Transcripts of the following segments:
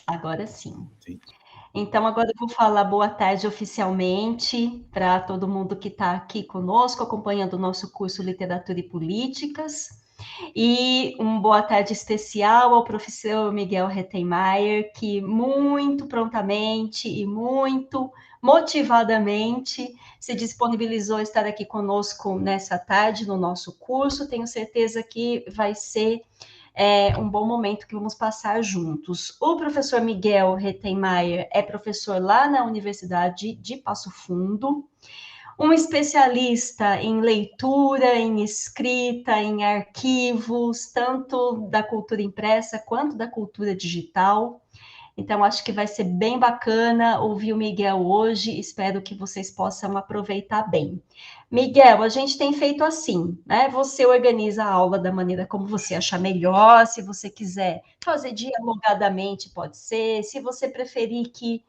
Agora sim. Sim. Então, agora eu vou falar boa tarde oficialmente para todo mundo que está aqui conosco, acompanhando o nosso curso Literatura e Políticas. E uma boa tarde especial ao professor Miguel Rettenmeier, que muito prontamente e muito motivadamente se disponibilizou a estar aqui conosco nessa tarde no nosso curso. Tenho certeza que vai ser um bom momento que vamos passar juntos. O professor Miguel Rettenmeier é professor lá na Universidade de Passo Fundo, um especialista em leitura, em escrita, em arquivos, tanto da cultura impressa quanto da cultura digital. Então, acho que vai ser bem bacana ouvir o Miguel hoje. Espero que vocês possam aproveitar bem. Miguel, a gente tem feito assim, né? Você organiza a aula da maneira como você achar melhor. Se você quiser fazer dialogadamente, pode ser. Se você preferir que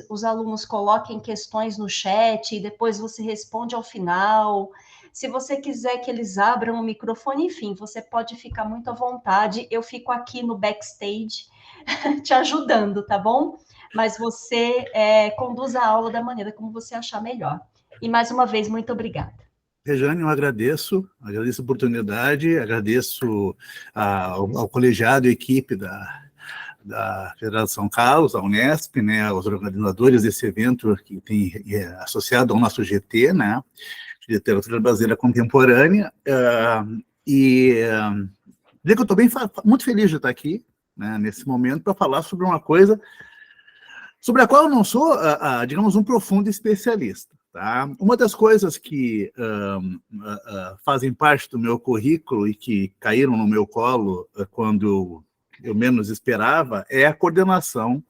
os alunos coloquem questões no chat e depois você responde ao final. Se você quiser que eles abram o microfone, enfim, você pode ficar muito à vontade. Eu fico aqui no backstage te ajudando, tá bom? Mas você conduz a aula da maneira como você achar melhor. E mais uma vez, muito obrigada. Rejane, eu agradeço a oportunidade, agradeço ao colegiado e equipe da Federação Carlos, a Unesp, né, os organizadores desse evento que tem associado ao nosso GT, né, de Literatura Brasileira Contemporânea, dizer que eu estou muito feliz de estar aqui, né, nesse momento, para falar sobre uma coisa sobre a qual eu não sou, digamos, um profundo especialista. Tá? Uma das coisas que fazem parte do meu currículo e que caíram no meu colo quando eu menos esperava é a coordenação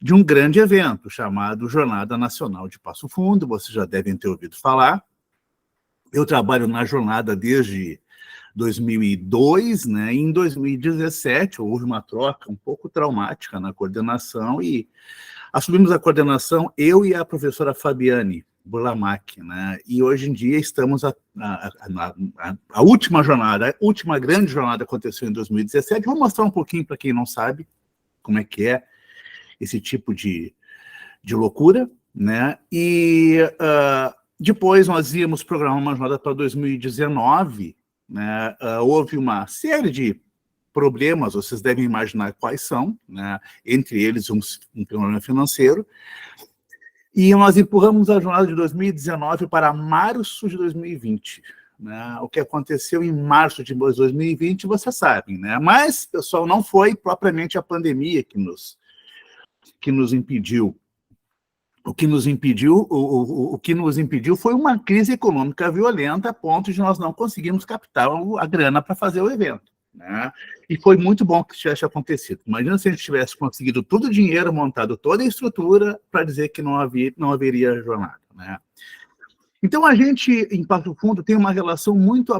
de um grande evento chamado Jornada Nacional de Passo Fundo, vocês já devem ter ouvido falar. Eu trabalho na jornada desde 2002, né? E em 2017 houve uma troca um pouco traumática na coordenação e assumimos a coordenação eu e a professora Fabiane Burlamac, né? E hoje em dia estamos a última jornada, a última grande jornada aconteceu em 2017. Vou mostrar um pouquinho para quem não sabe como é que é esse tipo de loucura, né? E depois nós íamos programar uma jornada para 2019, né? Houve uma série de problemas, vocês devem imaginar quais são, né? Entre eles um problema financeiro, e nós empurramos a jornada de 2019 para março de 2020. Né? O que aconteceu em março de 2020, vocês sabem, né? Mas, pessoal, não foi propriamente a pandemia que nos impediu. O que nos impediu foi uma crise econômica violenta a ponto de nós não conseguirmos captar a grana para fazer o evento. Né? E foi muito bom que isso tivesse acontecido. Imagina se a gente tivesse conseguido todo o dinheiro, montado toda a estrutura para dizer que não haveria jornada. Né? Então, a gente, em Passo Fundo, tem uma relação muito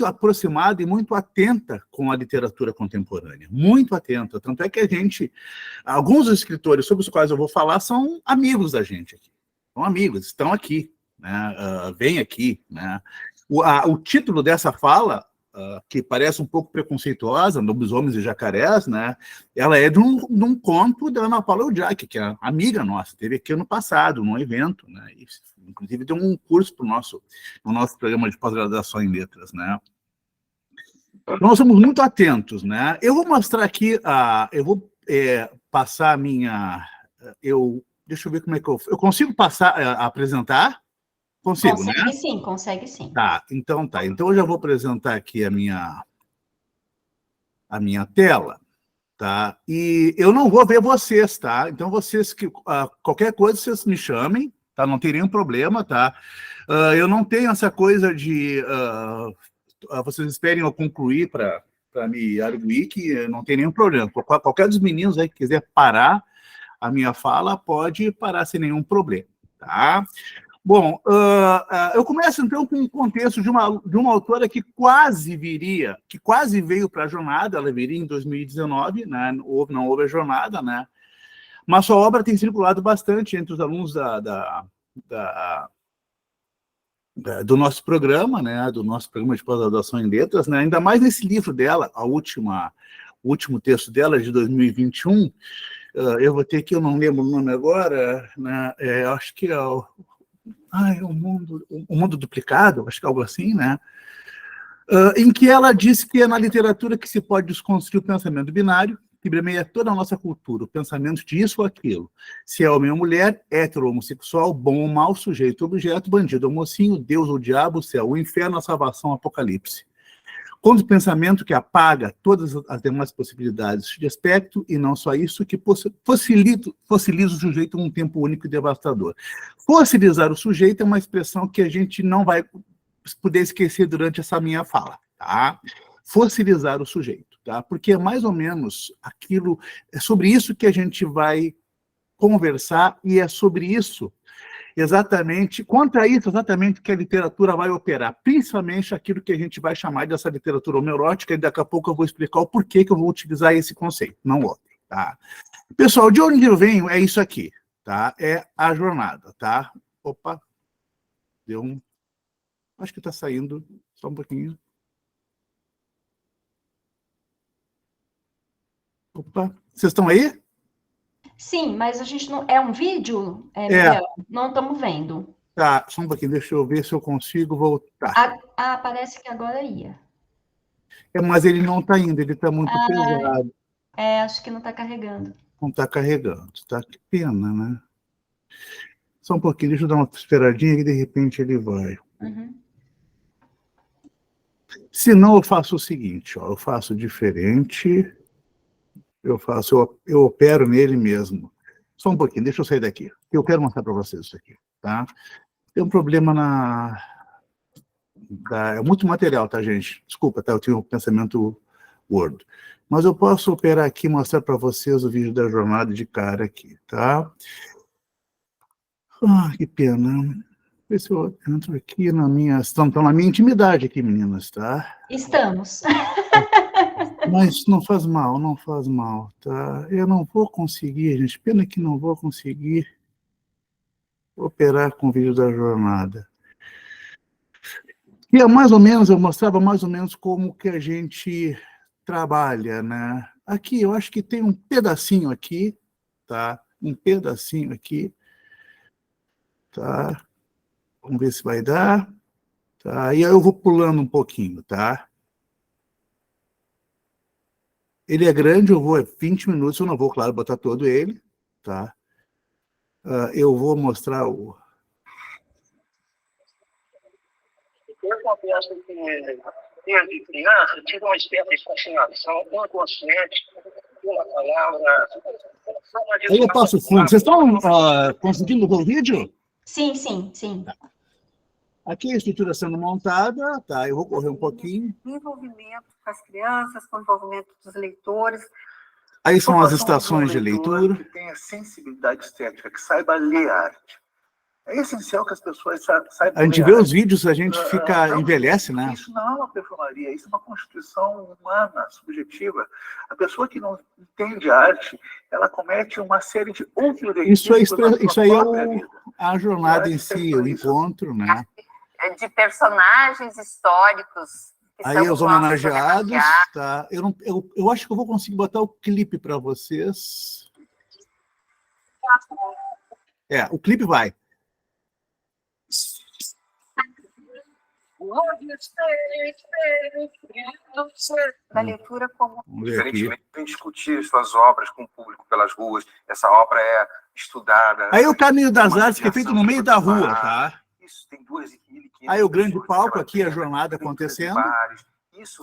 aproximada e muito atenta com a literatura contemporânea. Muito atenta. Tanto é que alguns escritores sobre os quais eu vou falar são amigos da gente aqui. São amigos, estão aqui, né? Vêm aqui. Né? O título dessa fala, que parece um pouco preconceituosa, Lobisomens e Jacarés, né? Ela é de um conto da Ana Paula Odiak, que é amiga nossa, teve aqui ano passado, num evento, né? E, inclusive deu um curso no nosso programa de pós-graduação em letras, né? Nós somos muito atentos, né? Eu vou mostrar aqui, eu vou passar a minha... deixa eu ver como é que eu consigo apresentar? Consigo, consegue, né? sim, consegue sim. Tá, então tá. Então eu já vou apresentar aqui a minha tela, tá? E eu não vou ver vocês, tá? Então vocês, qualquer coisa, vocês me chamem, tá? Não tem nenhum problema, tá? Eu não tenho essa coisa de... vocês esperem eu concluir para me arguir que não tem nenhum problema. Qualquer dos meninos aí que quiser parar a minha fala, pode parar sem nenhum problema, tá? Bom, eu começo então com um contexto de uma autora que quase veio para a jornada, ela viria em 2019, né? Não houve a jornada, né? Mas sua obra tem circulado bastante entre os alunos do nosso programa, né? Do nosso programa de pós-graduação em letras, né? Ainda mais nesse livro dela, o último texto dela, de 2021, eu vou ter aqui, eu não lembro o nome agora, né? Acho que é o mundo duplicado, acho que é algo assim, né? Em que ela diz que é na literatura que se pode desconstruir o pensamento binário, que permeia toda a nossa cultura, o pensamento de isso ou aquilo. Se é homem ou mulher, hétero ou homossexual, bom ou mau, sujeito ou objeto, bandido ou mocinho, Deus ou diabo, o céu, o inferno, a salvação, o apocalipse. Quando o pensamento que apaga todas as demais possibilidades de aspecto, e não só isso, que fossiliza o sujeito num tempo único e devastador. Fossilizar o sujeito é uma expressão que a gente não vai poder esquecer durante essa minha fala, tá? Fossilizar o sujeito, tá? Porque é mais ou menos aquilo, é sobre isso que a gente vai conversar, e é sobre isso exatamente, contra isso exatamente que a literatura vai operar, principalmente aquilo que a gente vai chamar dessa literatura homerótica, e daqui a pouco eu vou explicar o porquê que eu vou utilizar esse conceito, não outro, tá? Pessoal, de onde eu venho é isso aqui, tá? É a jornada, tá? Opa, deu um... Acho que está saindo, só um pouquinho. Opa, vocês estão aí? Sim, mas a gente não... É um vídeo, Miguel? Não estamos vendo. Tá, só um pouquinho, deixa eu ver se eu consigo voltar. Parece que agora ia. Mas ele não está indo, ele está muito pesado. Acho que não está carregando. Não está carregando, tá? Que pena, né? Só um pouquinho, deixa eu dar uma esperadinha e de repente ele vai. Uhum. Se não, eu faço o seguinte, ó, eu faço diferente, eu opero nele mesmo. Só um pouquinho, deixa eu sair daqui. Eu quero mostrar para vocês isso aqui, tá? Tem um problema é muito material, tá, gente? Desculpa, tá? Eu tinha um pensamento Word. Mas eu posso operar aqui e mostrar para vocês o vídeo da jornada de cara aqui, tá? Que pena. Vê se eu entro aqui na minha... Estão na minha intimidade aqui, meninas, tá? Estamos. Mas não faz mal, tá? Eu não vou conseguir, gente. Pena que não vou conseguir operar com o vídeo da jornada. E eu mostrava mais ou menos como que a gente trabalha, né? Aqui, eu acho que tem um pedacinho aqui, tá? Um pedacinho aqui, tá? Vamos ver se vai dar. Tá? E aí eu vou pulando um pouquinho, tá? Ele é grande, eu vou 20 minutos, eu não vou, claro, botar todo ele, tá? Eu vou mostrar o... Eu confesso que, desde criança, tive uma espécie de fascinação inconsciente pela palavra. Aí eu passo fundo. Vocês estão conseguindo ver o vídeo? Sim, sim, sim. Aqui a estrutura sendo montada, tá? Eu vou correr um pouquinho. Envolvimento com as crianças, com o envolvimento dos leitores. Aí são as estações de leitura. Que tenha sensibilidade estética, que saiba ler arte. É essencial que as pessoas saibam. A gente vê os vídeos, a gente envelhece, né? Isso não é uma perfumaria, isso é uma constituição humana, subjetiva. A pessoa que não entende arte, ela comete uma série de outros Isso aí é a jornada em si, o encontro, né? De personagens históricos. Aí os homenageados, tá? Eu acho que eu vou conseguir botar o clipe para vocês. O clipe vai. Da leitura como... Diferentemente, vem discutir suas obras com o público pelas ruas. Essa obra é estudada. Aí o Caminho das Artes, que é feito no meio da rua, tá? Isso, tem 2.500. Aí o grande palco aqui, a jornada acontecendo.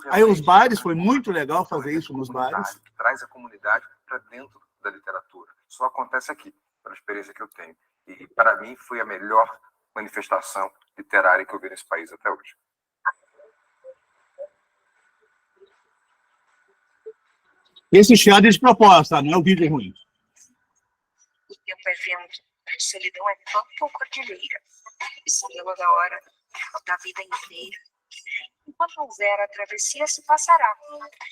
Aí os bares, foi muito legal fazer isso nos bares. Traz a comunidade para dentro da literatura. Só acontece aqui, pela experiência que eu tenho. E, para mim, foi a melhor manifestação literária que eu vi nesse país até hoje. Esse chiado é de proposta, não é o vídeo ruim. O tempo é vento, a solidão é campo ou cordilheira. Estrela da hora, da vida inteira. Enquanto houver a travessia, se passará.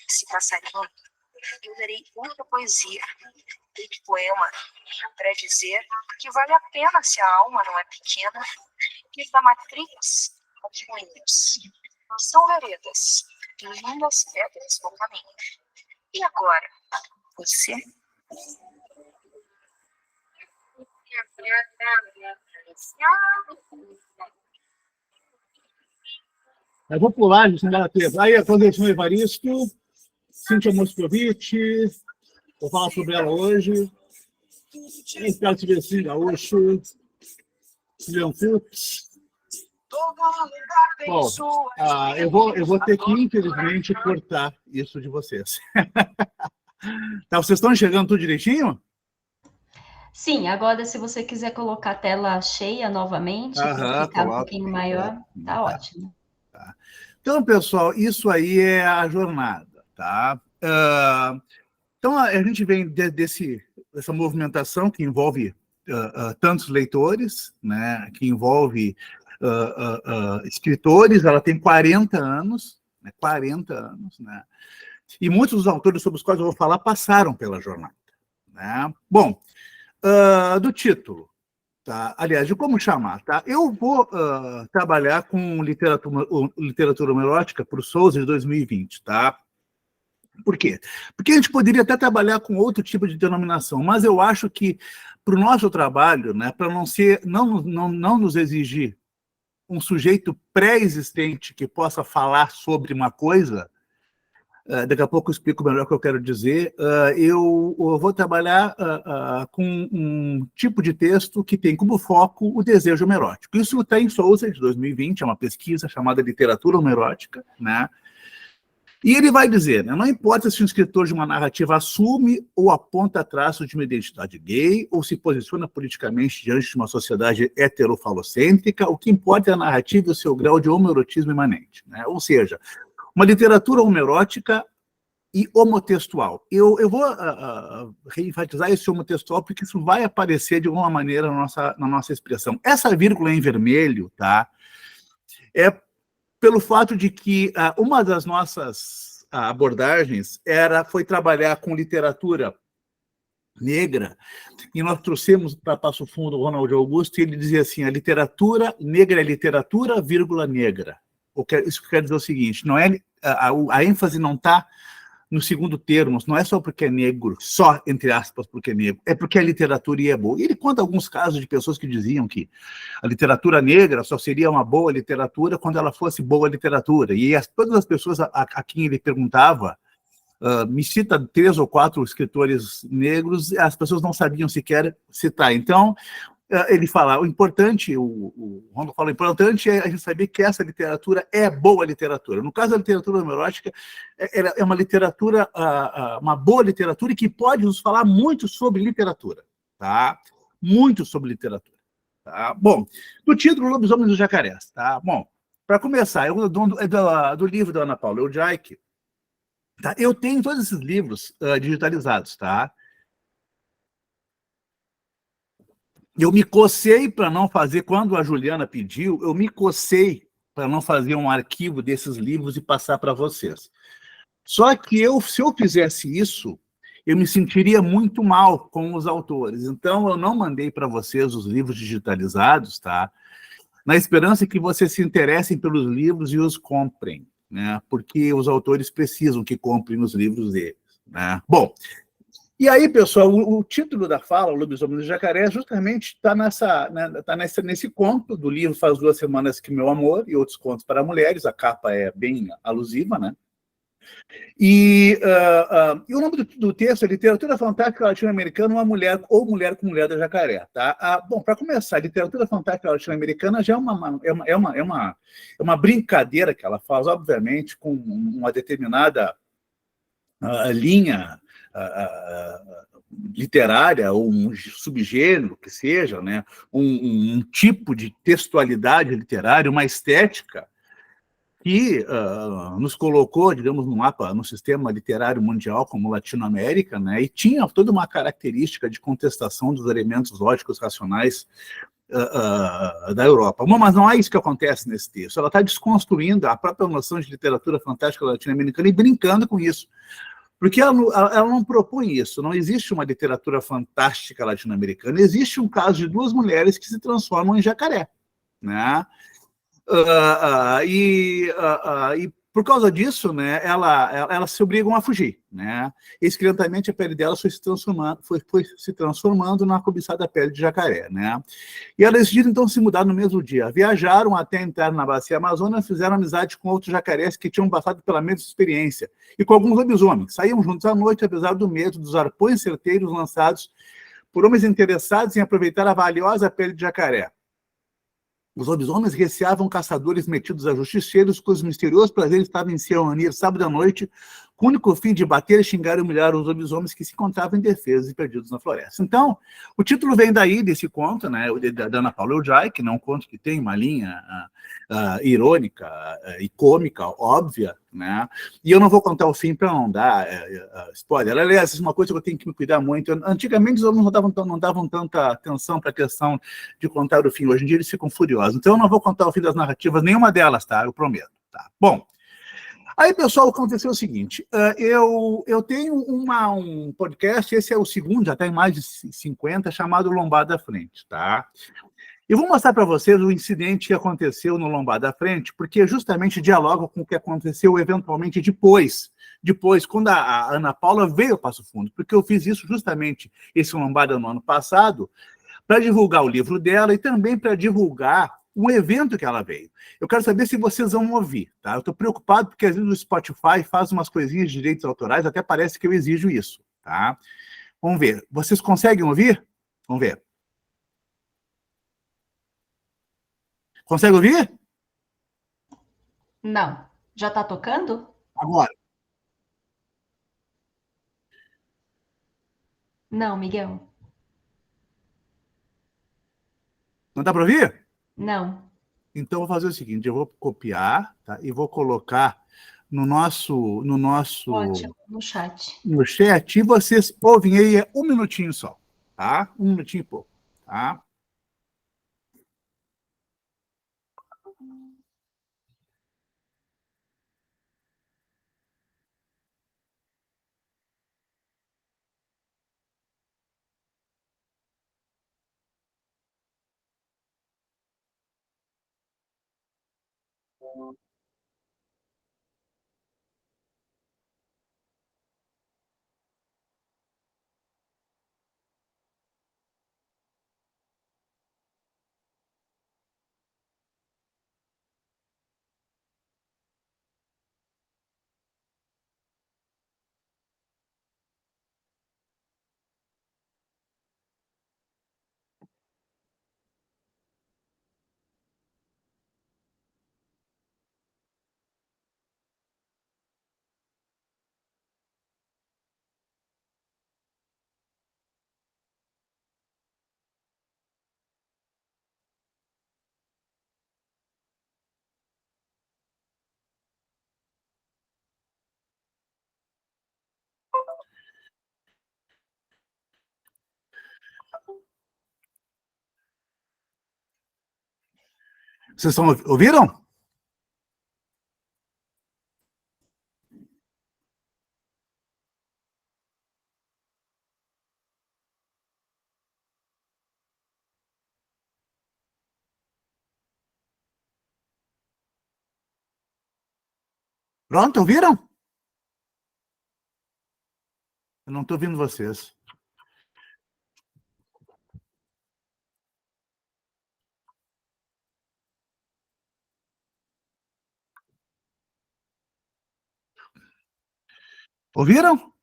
Se passarinho, eu darei muita poesia e de poema para dizer que vale a pena se a alma não é pequena. Que da matrix aos moinhos são veredas, lindas pedras no caminho. E agora? Você? Eu vou pular, Juscelina Teva. Aí a Conceição Evaristo, Cíntia Moscovitch, vou falar sobre ela hoje. Ricardo Silvestri Gaúcho, Leon Fuchs. Bom, eu vou ter que, infelizmente, cortar isso de vocês. Tá, vocês estão enxergando tudo direitinho? Sim, agora se você quiser colocar a tela cheia novamente, para ficar um pouquinho maior, tá ótimo. Tá. Então, pessoal, isso aí é a jornada, tá? Então, a gente vem dessa movimentação que envolve tantos leitores, né, que envolve escritores. Ela tem 40 anos, né, 40 anos, né? E muitos dos autores sobre os quais eu vou falar passaram pela jornada, né? Bom, do título, tá? Aliás, de como chamar, tá? Eu vou trabalhar com literatura homoerótica para o Souza de 2020, tá? Por quê? Porque a gente poderia até trabalhar com outro tipo de denominação, mas eu acho que para o nosso trabalho, né, para não nos exigir um sujeito pré-existente que possa falar sobre uma coisa, daqui a pouco eu explico melhor o que eu quero dizer, eu vou trabalhar com um tipo de texto que tem como foco o desejo homoerótico. Isso está em Souza, de 2020, é uma pesquisa chamada Literatura Homoerótica, né? E ele vai dizer, né, não importa se o escritor de uma narrativa assume ou aponta traços de uma identidade gay, ou se posiciona politicamente diante de uma sociedade heterofalocêntrica, o que importa é a narrativa e o seu grau de homoerotismo imanente, né? Ou seja, uma literatura homoerótica e homotextual. Eu vou reenfatizar esse homotextual porque isso vai aparecer de alguma maneira na nossa expressão. Essa vírgula em vermelho, tá, é pelo fato de que uma das nossas abordagens foi trabalhar com literatura negra, e nós trouxemos para Passo Fundo o Ronald Augusto, e ele dizia assim: a literatura negra é literatura, vírgula, negra. Isso quer dizer o seguinte: não é, a ênfase não está no segundo termo, não é só porque é negro, só, entre aspas, porque é negro, é porque a literatura é boa. E ele conta alguns casos de pessoas que diziam que a literatura negra só seria uma boa literatura quando ela fosse boa literatura. E todas as pessoas a quem ele perguntava, me cita 3 ou 4 escritores negros, as pessoas não sabiam sequer citar. Então, ele fala, o importante, o Rondo fala, o importante é a gente saber que essa literatura é boa literatura. No caso da literatura homoerótica, é uma literatura, uma boa literatura, e que pode nos falar muito sobre literatura, tá? Muito sobre literatura, tá? Bom, do título Lobisomem dos Jacarés, tá? Bom, para começar, do livro da Ana Paula Eudjaic, tá? Eu tenho todos esses livros digitalizados, tá? Eu me cocei para não fazer, quando a Juliana pediu, eu me cocei para não fazer um arquivo desses livros e passar para vocês. Só que se eu fizesse isso, eu me sentiria muito mal com os autores. Então, eu não mandei para vocês os livros digitalizados, tá? Na esperança que vocês se interessem pelos livros e os comprem, né? Porque os autores precisam que comprem os livros deles, né? Bom, e aí, pessoal, o título da fala, O Lobisomem do Jacaré, justamente está nesse conto do livro Faz 2 Semanas que Meu Amor e Outros Contos para Mulheres. A capa é bem alusiva, né? E o nome do texto é Literatura Fantástica Latino-Americana, uma mulher ou Mulher com Mulher da Jacaré, tá? Bom, para começar, Literatura Fantástica Latino-Americana já é uma brincadeira que ela faz, obviamente, com uma determinada linha literária, ou um subgênero que seja, né? Um tipo de textualidade literária, uma estética que nos colocou, digamos, no mapa, no sistema literário mundial como Latinoamérica, né? E tinha toda uma característica de contestação dos elementos lógicos racionais da Europa. Bom, mas não é isso que acontece nesse texto. Ela está desconstruindo a própria noção de literatura fantástica latino-americana e brincando com isso. Porque ela não propõe isso. Não existe uma literatura fantástica latino-americana. Existe um caso de 2 mulheres que se transformam em jacaré, né? E Por causa disso, né, elas se obrigam a fugir, né? Esse lentamente a pele delas foi se transformando na cobiçada pele de jacaré, né? E elas decidiram então se mudar no mesmo dia. Viajaram até entrar na bacia Amazonas, fizeram amizade com outros jacarés que tinham passado pela mesma experiência e com alguns lobisomens. Saíam juntos à noite, apesar do medo dos arpões certeiros lançados por homens interessados em aproveitar a valiosa pele de jacaré. Os lobisomens receavam caçadores metidos a justiceiros, cujos misteriosos prazeres estavam em se reunir sábado à noite, com o único fim de bater, xingar e humilhar os lobisomens que se encontravam indefesos e perdidos na floresta. Então, o título vem daí, desse conto, né, da Ana Paula Eljai, que não é um conto que tem uma linha irônica e cômica, óbvia, né? E eu não vou contar o fim para não dar spoiler. Aliás, isso é uma coisa que eu tenho que me cuidar muito. Antigamente, os alunos não davam tanta atenção para a questão de contar o fim. Hoje em dia, eles ficam furiosos. Então, eu não vou contar o fim das narrativas, nenhuma delas, tá? Eu prometo. Tá? Bom, aí, pessoal, aconteceu o seguinte, eu tenho um podcast, esse é o segundo, já tem mais de 50, chamado Lombada à Frente, tá? Eu vou mostrar para vocês o incidente que aconteceu no Lombada à Frente, porque justamente dialoga com o que aconteceu eventualmente depois, quando a Ana Paula veio ao Passo Fundo, porque eu fiz isso justamente, esse Lombada no ano passado, para divulgar o livro dela e também para divulgar um evento que ela veio. Eu quero saber se vocês vão ouvir, tá? Eu estou preocupado porque às vezes o Spotify faz umas coisinhas de direitos autorais, até parece que eu exijo isso, tá? Vamos ver. Vocês conseguem ouvir? Vamos ver. Consegue ouvir? Não. Já está tocando? Agora. Não, Miguel. Não dá para ouvir? Não. Então, eu vou fazer o seguinte, eu vou copiar, tá? E vou colocar no nosso Ótimo, no chat. no chat, e vocês ouvem aí, é um minutinho só, tá? Um minutinho e pouco, tá? Vocês ouviram? Pronto, ouviram? Eu não estou ouvindo vocês. Ouviram?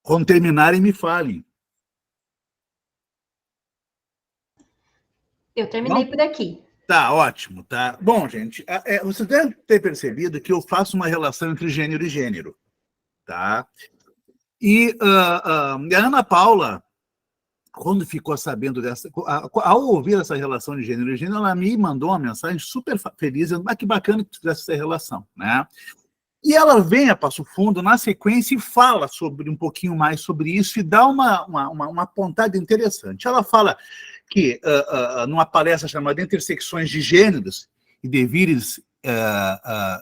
Quando terminarem, me falem. Eu terminei Não? por aqui. Tá, ótimo, tá. Bom, gente, você deve ter percebido que eu faço uma relação entre gênero e gênero, tá? E a Ana Paula, quando ficou sabendo dessa... Ao ouvir essa relação de gênero e gênero, ela me mandou uma mensagem super feliz, dizendo, que bacana que tu fizesse essa relação, né? E ela vem a Passo Fundo, na sequência, e fala um pouquinho mais sobre isso e dá uma pontada interessante. Ela fala que, numa palestra chamada Intersecções de Gêneros e Devidas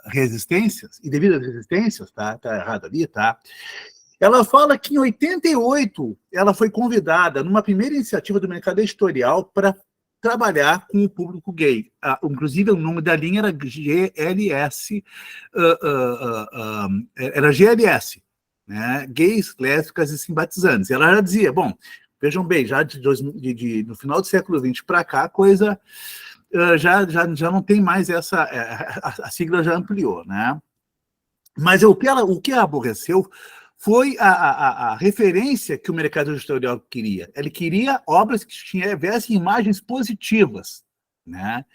Resistências, tá errado ali, tá? Ela fala que em 88 ela foi convidada, numa primeira iniciativa do mercado editorial, para trabalhar com o público gay. Inclusive, o nome da linha era GLS, né? Gays, lésbicas e simpatizantes. Ela já dizia, bom, vejam bem, já no final do século XX para cá, a coisa já não tem mais essa... a sigla já ampliou, né? Mas o que a aborreceu foi a referência que o mercado editorial queria. Ele queria obras que tivessem imagens positivas, né?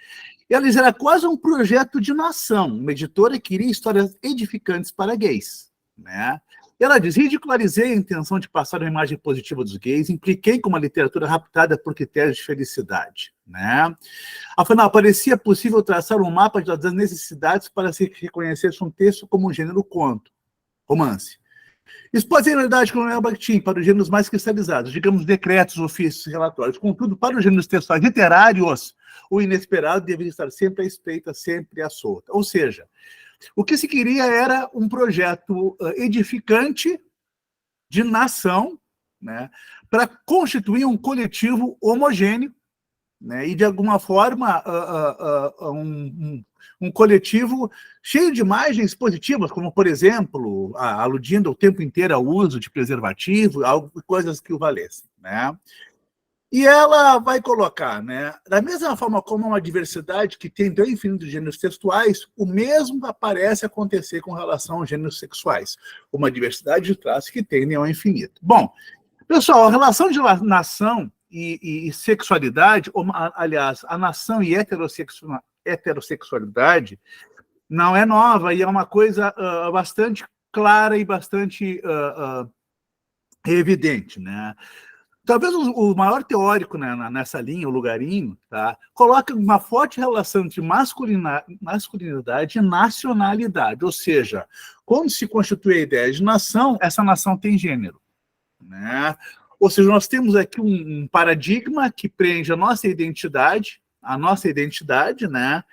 Eles era quase um projeto de nação. Uma editora queria histórias edificantes para gays, né? Ela diz, ridicularizei a intenção de passar uma imagem positiva dos gays, impliquei com uma literatura raptada por critérios de felicidade, né? Afinal, parecia possível traçar um mapa das necessidades para se reconhecesse um texto como um gênero conto, romance. Isso pode ser, na verdade, como é o Bakhtin, para os gêneros mais cristalizados, digamos, decretos, ofícios e relatórios. Contudo, para os gêneros textuais literários, o inesperado deveria estar sempre à espreita, sempre à solta. Ou seja, o que se queria era um projeto edificante de nação, né, para constituir um coletivo homogêneo, né, e, de alguma forma, um coletivo cheio de imagens positivas, como, por exemplo, aludindo o tempo inteiro ao uso de preservativo, coisas que o valessem, né? E ela vai colocar, né, da mesma forma como uma diversidade que tem do infinito de gêneros textuais, o mesmo parece acontecer com relação aos gêneros sexuais, uma diversidade de traços que tendem ao infinito. Bom, pessoal, a relação de nação e sexualidade, aliás, a nação e heterossexualidade não é nova e é uma coisa bastante clara e bastante evidente, né? Talvez o maior teórico, né, nessa linha, o Lugarinho, tá, coloca uma forte relação entre masculinidade e nacionalidade, ou seja, quando se constitui a ideia de nação, essa nação tem gênero, né? Ou seja, nós temos aqui um paradigma que prende a nossa identidade, né?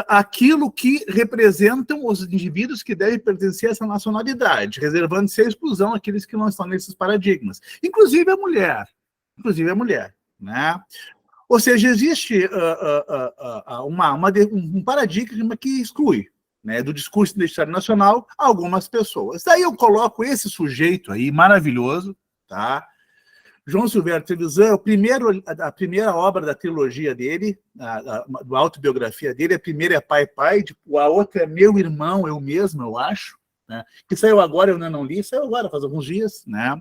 Aquilo que representam os indivíduos que devem pertencer a essa nacionalidade, reservando-se a exclusão àqueles que não estão nesses paradigmas, inclusive a mulher, né? Ou seja, existe um paradigma que exclui, né, do discurso identitário nacional algumas pessoas. Daí eu coloco esse sujeito aí, maravilhoso, tá? João Silvério Trevisan, a primeira obra da trilogia dele, da autobiografia dele, a primeira é Pai, a outra é Meu Irmão, Eu Mesmo, eu acho, né? Que saiu agora, eu ainda não li, saiu agora, faz alguns dias, né?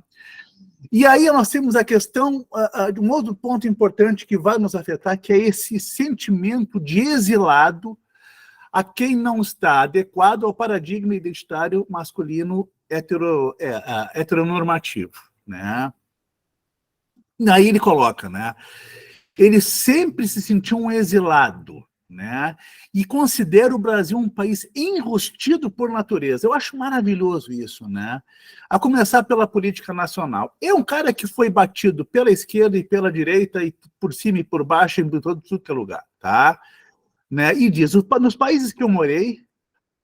E aí nós temos a questão, um outro ponto importante que vai nos afetar, que é esse sentimento de exilado a quem não está adequado ao paradigma identitário masculino heteronormativo, né? Aí ele coloca, né? Ele sempre se sentiu um exilado, né? E considera o Brasil um país enrustido por natureza. Eu acho maravilhoso isso, né? A começar pela política nacional. É um cara que foi batido pela esquerda e pela direita, e por cima e por baixo, em tudo que é lugar, tá? Né? E diz, nos países que eu morei,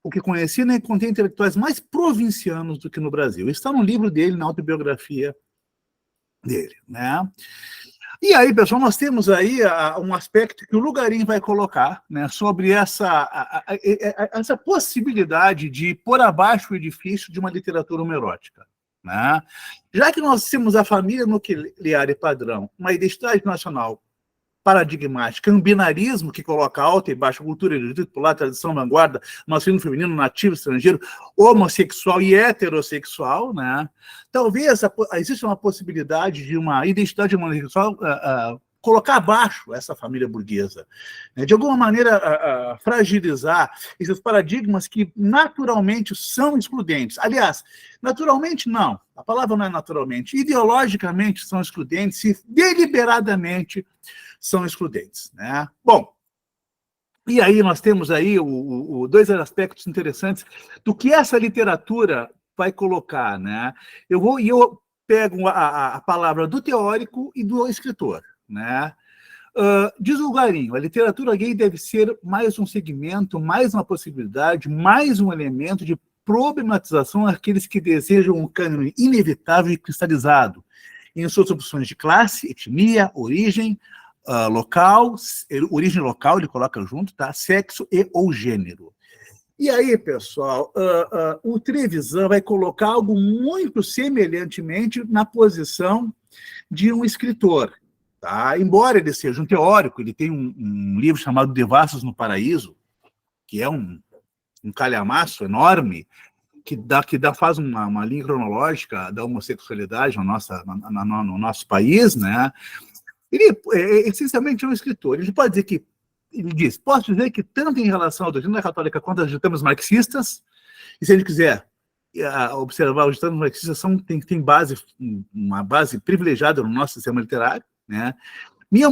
o que conheci, né, encontrei intelectuais mais provincianos do que no Brasil. Está no livro dele, na autobiografia dele, né? E aí, pessoal, nós temos aí um aspecto que o Lugarin vai colocar, né, sobre essa possibilidade de pôr abaixo o edifício de uma literatura homoerótica, né? Já que nós temos a família nuclear e padrão, uma identidade nacional paradigmática, um binarismo que coloca alta e baixa, cultura, erudito, popular, tradição, vanguarda, masculino, feminino, nativo, estrangeiro, homossexual e heterossexual, né? Talvez exista uma possibilidade de uma identidade homossexual colocar abaixo essa família burguesa, né? De alguma maneira fragilizar esses paradigmas que naturalmente são excludentes. Aliás, naturalmente não, a palavra não é naturalmente, ideologicamente são excludentes e deliberadamente são excludentes, né? Bom, e aí nós temos aí dois aspectos interessantes do que essa literatura vai colocar, né? Eu pego a palavra do teórico e do escritor, né? Diz o Garinho, a literatura gay deve ser mais um segmento, mais uma possibilidade, mais um elemento de problematização daqueles que desejam um cânone inevitável e cristalizado em suas opções de classe, etnia, origem local, ele coloca junto, tá? Sexo e ou gênero. E aí, pessoal, o Trevisan vai colocar algo muito semelhantemente na posição de um escritor. Tá? Embora ele seja um teórico, ele tem um livro chamado Devassos no Paraíso, que é um calhamaço enorme, que faz uma linha cronológica da homossexualidade no nosso país, né? Ele essencialmente é um escritor. Ele diz, posso dizer que tanto em relação à doutrina católica quanto aos ditames marxistas, e se a gente quiser observar, os ditames marxistas têm uma base privilegiada no nosso sistema literário, né? Minha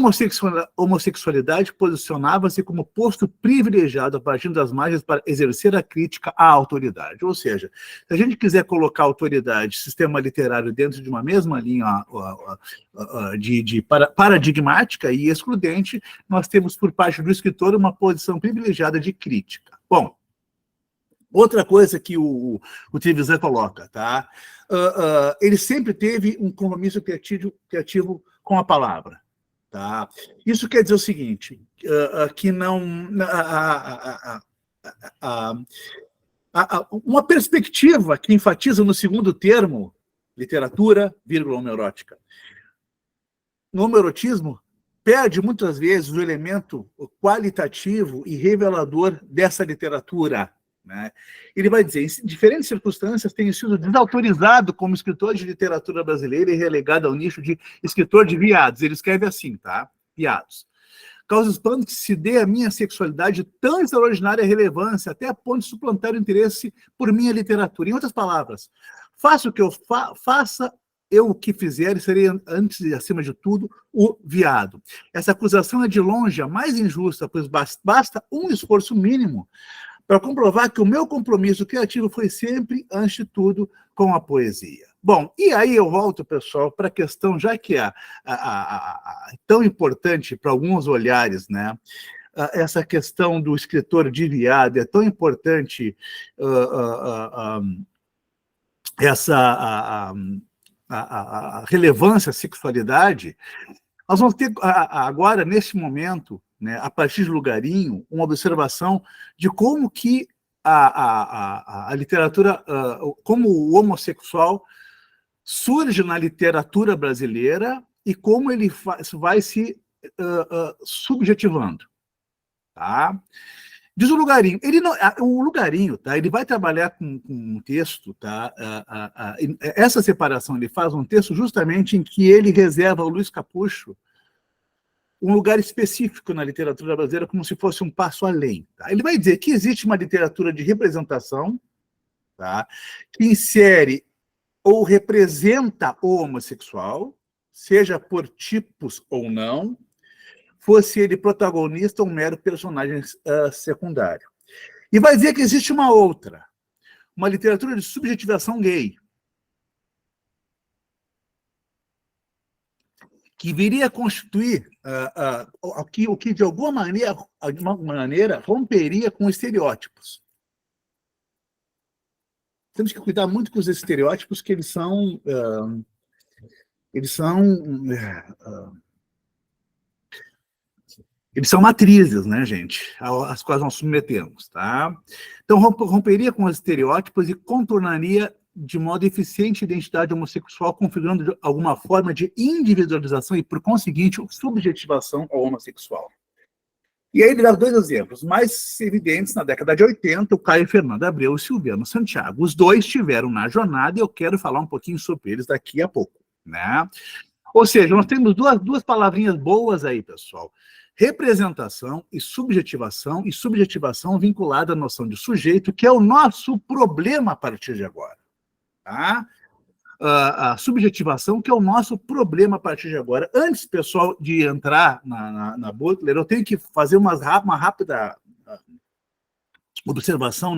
homossexualidade posicionava-se como posto privilegiado a partir das margens para exercer a crítica à autoridade. Ou seja, se a gente quiser colocar autoridade, sistema literário dentro de uma mesma linha paradigmática e excludente, nós temos por parte do escritor uma posição privilegiada de crítica. Bom, outra coisa que o Trevisan coloca, tá? Ele sempre teve um compromisso criativo com a palavra. Tá? Isso quer dizer o seguinte, que não... uma perspectiva que enfatiza no segundo termo, literatura, vírgula, homoerótica. No homoerotismo, perde muitas vezes o elemento qualitativo e revelador dessa literatura, né? Ele vai dizer, em diferentes circunstâncias, tem sido desautorizado como escritor de literatura brasileira e relegado ao nicho de escritor de viados. Ele escreve assim, tá? Viados. Causa espanto que se dê à minha sexualidade tão extraordinária relevância, até a ponto de suplantar o interesse por minha literatura. Em outras palavras, faça o que eu faça, eu o que fizer, serei, antes e acima de tudo, o viado. Essa acusação é de longe a mais injusta, pois basta um esforço mínimo para comprovar que o meu compromisso criativo foi sempre, antes de tudo, com a poesia. Bom, e aí eu volto, pessoal, para a questão, já que é tão importante para alguns olhares, né? Essa questão do escritor de viado, é tão importante essa relevância à sexualidade. Nós vamos ter agora, neste momento, né, a partir de Lugarinho, uma observação de como que a literatura, como o homossexual surge na literatura brasileira e como ele vai se subjetivando. Tá? Diz o Lugarinho, o Lugarinho, tá, ele vai trabalhar com um texto, tá, essa separação, ele faz um texto justamente em que ele reserva ao Luiz Capucho um lugar específico na literatura brasileira, como se fosse um passo além. Tá? Ele vai dizer que existe uma literatura de representação, tá, que insere ou representa o homossexual, seja por tipos ou não, fosse ele protagonista ou um mero personagem secundário. E vai dizer que existe uma outra, uma literatura de subjetivação gay, que viria a constituir o que de alguma maneira romperia com estereótipos. Temos que cuidar muito com os estereótipos, que eles são matrizes, né, gente, às quais nós submetemos, tá? Então, romperia com os estereótipos e contornaria de modo eficiente a identidade homossexual, configurando alguma forma de individualização e, por conseguinte, subjetivação ao homossexual. E aí ele dá dois exemplos mais evidentes na década de 80, o Caio Fernando Abreu e o Silviano Santiago. Os dois estiveram na jornada e eu quero falar um pouquinho sobre eles daqui a pouco, né? Ou seja, nós temos duas palavrinhas boas aí, pessoal. Representação e subjetivação vinculada à noção de sujeito, que é o nosso problema a partir de agora. Tá? A subjetivação, que é o nosso problema a partir de agora. Antes, pessoal, de entrar na Butler, eu tenho que fazer uma rápida observação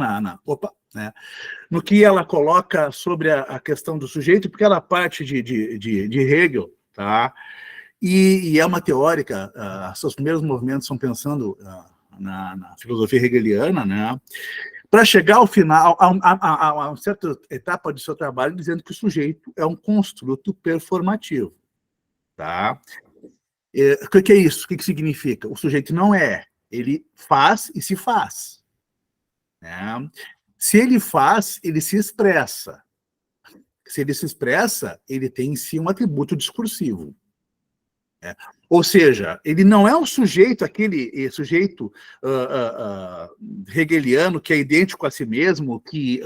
no que ela coloca sobre a questão do sujeito, porque ela parte de Hegel, tá? E é uma teórica, seus primeiros movimentos são pensando na filosofia hegeliana, né? Para chegar ao final, a uma certa etapa do seu trabalho, dizendo que o sujeito é um construto performativo. Tá? O que é isso? O que significa? O sujeito não é, ele faz e se faz. Né? Se ele faz, ele se expressa. Se ele se expressa, ele tem em si um atributo discursivo. Ou seja, ele não é um sujeito, aquele sujeito hegeliano que é idêntico a si mesmo, que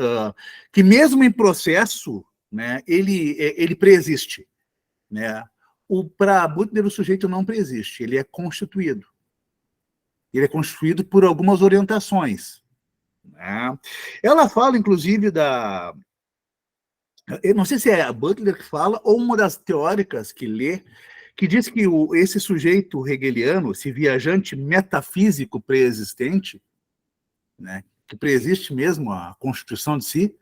mesmo em processo, né, ele preexiste. Né? Para Butler, o sujeito não preexiste, ele é constituído. Ele é constituído por algumas orientações. Né? Ela fala, inclusive, eu não sei se é a Butler que fala, ou uma das teóricas que lê, que diz que esse sujeito hegeliano, esse viajante metafísico preexistente, né, que preexiste mesmo a constituição de si,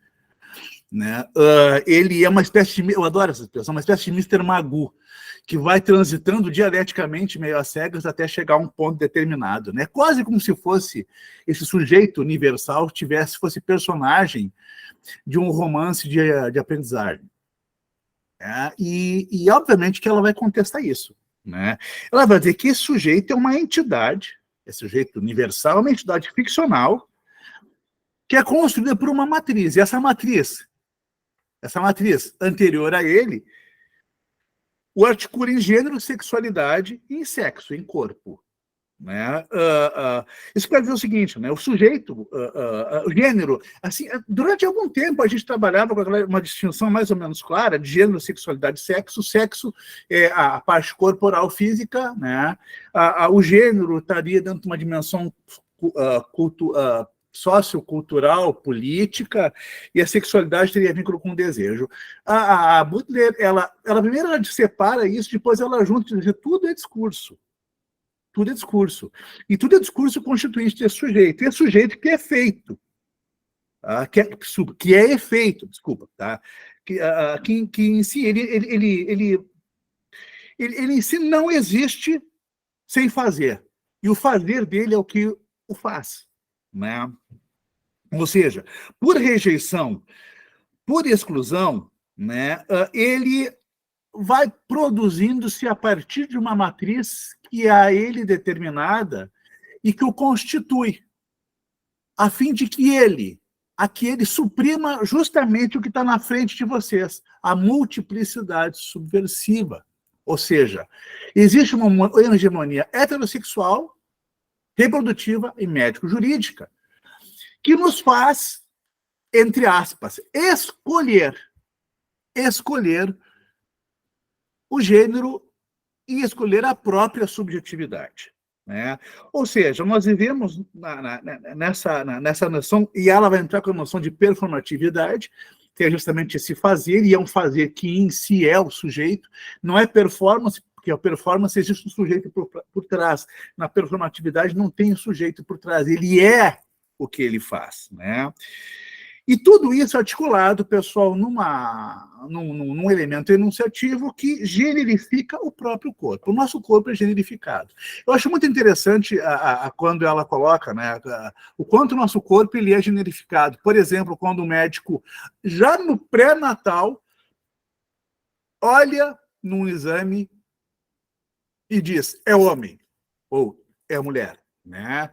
né, ele é uma espécie de, eu adoro essa expressão, uma espécie de Mr. Magoo, que vai transitando dialeticamente meio às cegas até chegar a um ponto determinado. Né? Quase como se fosse esse sujeito universal fosse personagem de um romance de aprendizagem. E obviamente que ela vai contestar isso. Né? Ela vai dizer que esse sujeito é uma entidade, esse sujeito universal é uma entidade ficcional que é construída por uma matriz. E essa matriz anterior a ele, o articula em gênero, sexualidade e em sexo, em corpo. Né? Isso quer dizer o seguinte, né? O sujeito, o gênero, assim, durante algum tempo a gente trabalhava com uma distinção mais ou menos clara de gênero, sexualidade e sexo. Sexo é a parte corporal física, né? O gênero estaria dentro de uma dimensão sociocultural, política, e a sexualidade teria vínculo com o desejo. A Butler, ela primeiro ela separa isso, depois ela junta e diz: tudo é discurso. Tudo é discurso. E tudo é discurso constituinte desse sujeito. E esse sujeito que é feito, tá? que é efeito, desculpa, tá? que em si, ele em si não existe sem fazer. E o fazer dele é o que o faz. Né? Ou seja, por rejeição, por exclusão, né, ele vai produzindo-se a partir de uma matriz que é a ele determinada e que o constitui, a fim de que ele suprima justamente o que está na frente de vocês, a multiplicidade subversiva. Ou seja, existe uma hegemonia heterossexual, reprodutiva e médico-jurídica, que nos faz, entre aspas, escolher o gênero e escolher a própria subjetividade. Né? Ou seja, nós vivemos nessa noção, e ela vai entrar com a noção de performatividade, que é justamente esse fazer, e é um fazer que em si é o sujeito, não é performance, porque a performance existe um sujeito por trás. Na performatividade não tem um sujeito por trás, ele é o que ele faz. Né? E tudo isso articulado, pessoal, num elemento enunciativo que generifica o próprio corpo. O nosso corpo é generificado. Eu acho muito interessante quando ela coloca, né, o quanto o nosso corpo ele é generificado. Por exemplo, quando o médico, já no pré-natal, olha num exame e diz: é homem ou é mulher. Né?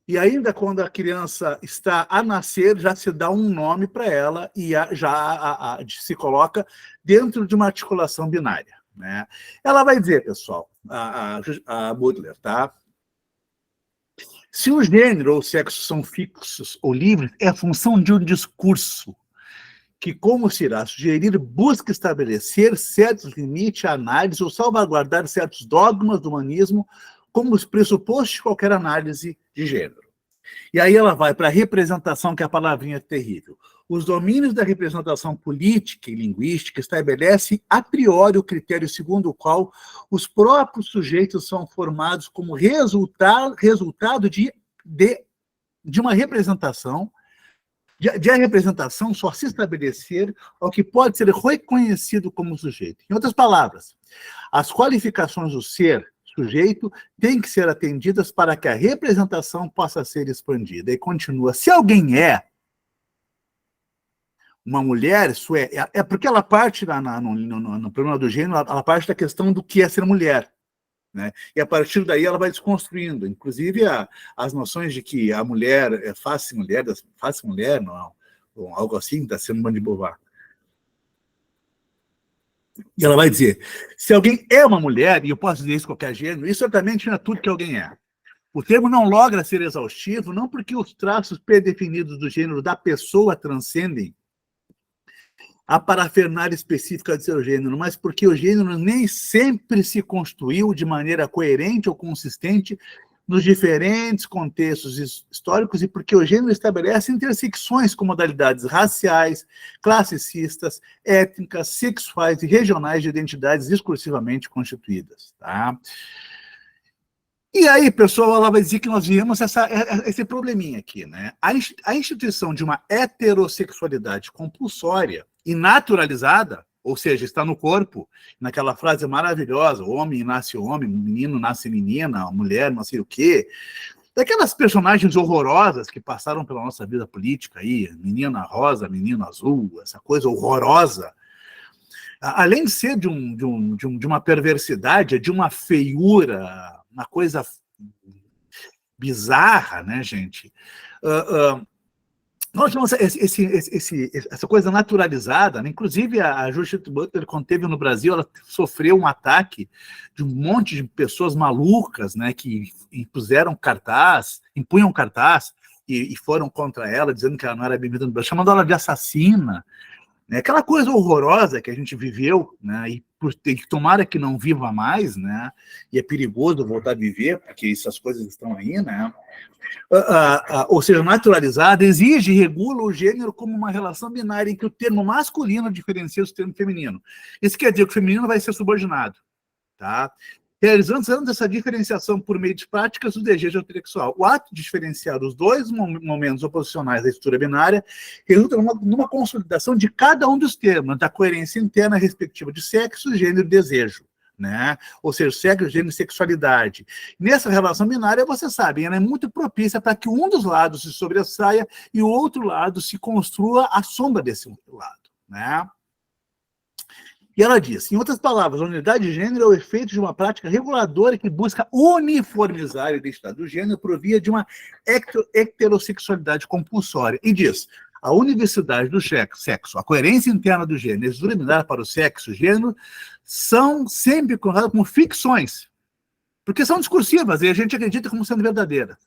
E ainda quando a criança está a nascer, já se dá um nome para ela e já se coloca dentro de uma articulação binária. Né? Ela vai dizer, pessoal, a Butler, tá? Se o gênero ou o sexo são fixos ou livres, é a função de um discurso que, como se irá sugerir, busca estabelecer certos limites à análise ou salvaguardar certos dogmas do humanismo como os pressupostos de qualquer análise de gênero. E aí ela vai para a representação, que é a palavrinha terrível. Os domínios da representação política e linguística estabelecem a priori o critério segundo o qual os próprios sujeitos são formados como resultado de uma representação, de a representação só se estabelecer ao que pode ser reconhecido como sujeito. Em outras palavras, as qualificações do ser sujeito têm que ser atendidas para que a representação possa ser expandida. E continua, se alguém é uma mulher, isso é porque ela parte no problema do gênero, ela parte da questão do que é ser mulher, né? E a partir daí ela vai desconstruindo, inclusive as noções de que a mulher é face mulher, não, ou algo assim, da Simone de Beauvoir. E ela vai dizer, se alguém é uma mulher, e eu posso dizer isso com qualquer gênero, isso certamente não é tudo que alguém é. O termo não logra ser exaustivo, não porque os traços predefinidos do gênero da pessoa transcendem a parafernália específica de seu gênero, mas porque o gênero nem sempre se construiu de maneira coerente ou consistente nos diferentes contextos históricos e porque o gênero estabelece intersecções com modalidades raciais, classicistas, étnicas, sexuais e regionais de identidades exclusivamente constituídas. Tá? E aí, pessoal, ela vai dizer que nós vimos esse probleminha aqui, né? A instituição de uma heterossexualidade compulsória e naturalizada, ou seja, está no corpo, naquela frase maravilhosa, homem nasce homem, menino nasce menina, mulher não sei o quê, daquelas personagens horrorosas que passaram pela nossa vida política aí, menina rosa, menino azul, essa coisa horrorosa, além de ser de uma perversidade, de uma feiura, uma coisa bizarra, né, gente? Nós temos essa coisa naturalizada, né? Inclusive a Judith Butler, quando esteve no Brasil, ela sofreu um ataque de um monte de pessoas malucas, né, que impunham cartaz e foram contra ela, dizendo que ela não era bem-vinda no Brasil, chamando ela de assassina. Né? Aquela coisa horrorosa que a gente viveu, né? E que tomara que não viva mais, né? E é perigoso voltar a viver, porque essas coisas estão aí, né? Ou seja, naturalizada, exige e regula o gênero como uma relação binária em que o termo masculino diferencia do termo feminino. Isso quer dizer que o feminino vai ser subordinado, tá? Realizando essa diferenciação por meio de práticas do desejo heterossexual. O ato de diferenciar os dois momentos oposicionais da estrutura binária resulta numa consolidação de cada um dos termos, da coerência interna respectiva de sexo, gênero e desejo. Né? Ou seja, sexo, gênero e sexualidade. Nessa relação binária, você sabe, ela é muito propícia para que um dos lados se sobressaia e o outro lado se construa à sombra desse outro lado. Né? E ela diz, em outras palavras, a unidade de gênero é o efeito de uma prática reguladora que busca uniformizar a identidade do gênero por via de uma heterossexualidade compulsória. E diz, a universalidade do sexo, a coerência interna do gênero, a estrutura binária para o sexo e o gênero, são sempre colocadas como ficções, porque são discursivas e a gente acredita como sendo verdadeiras.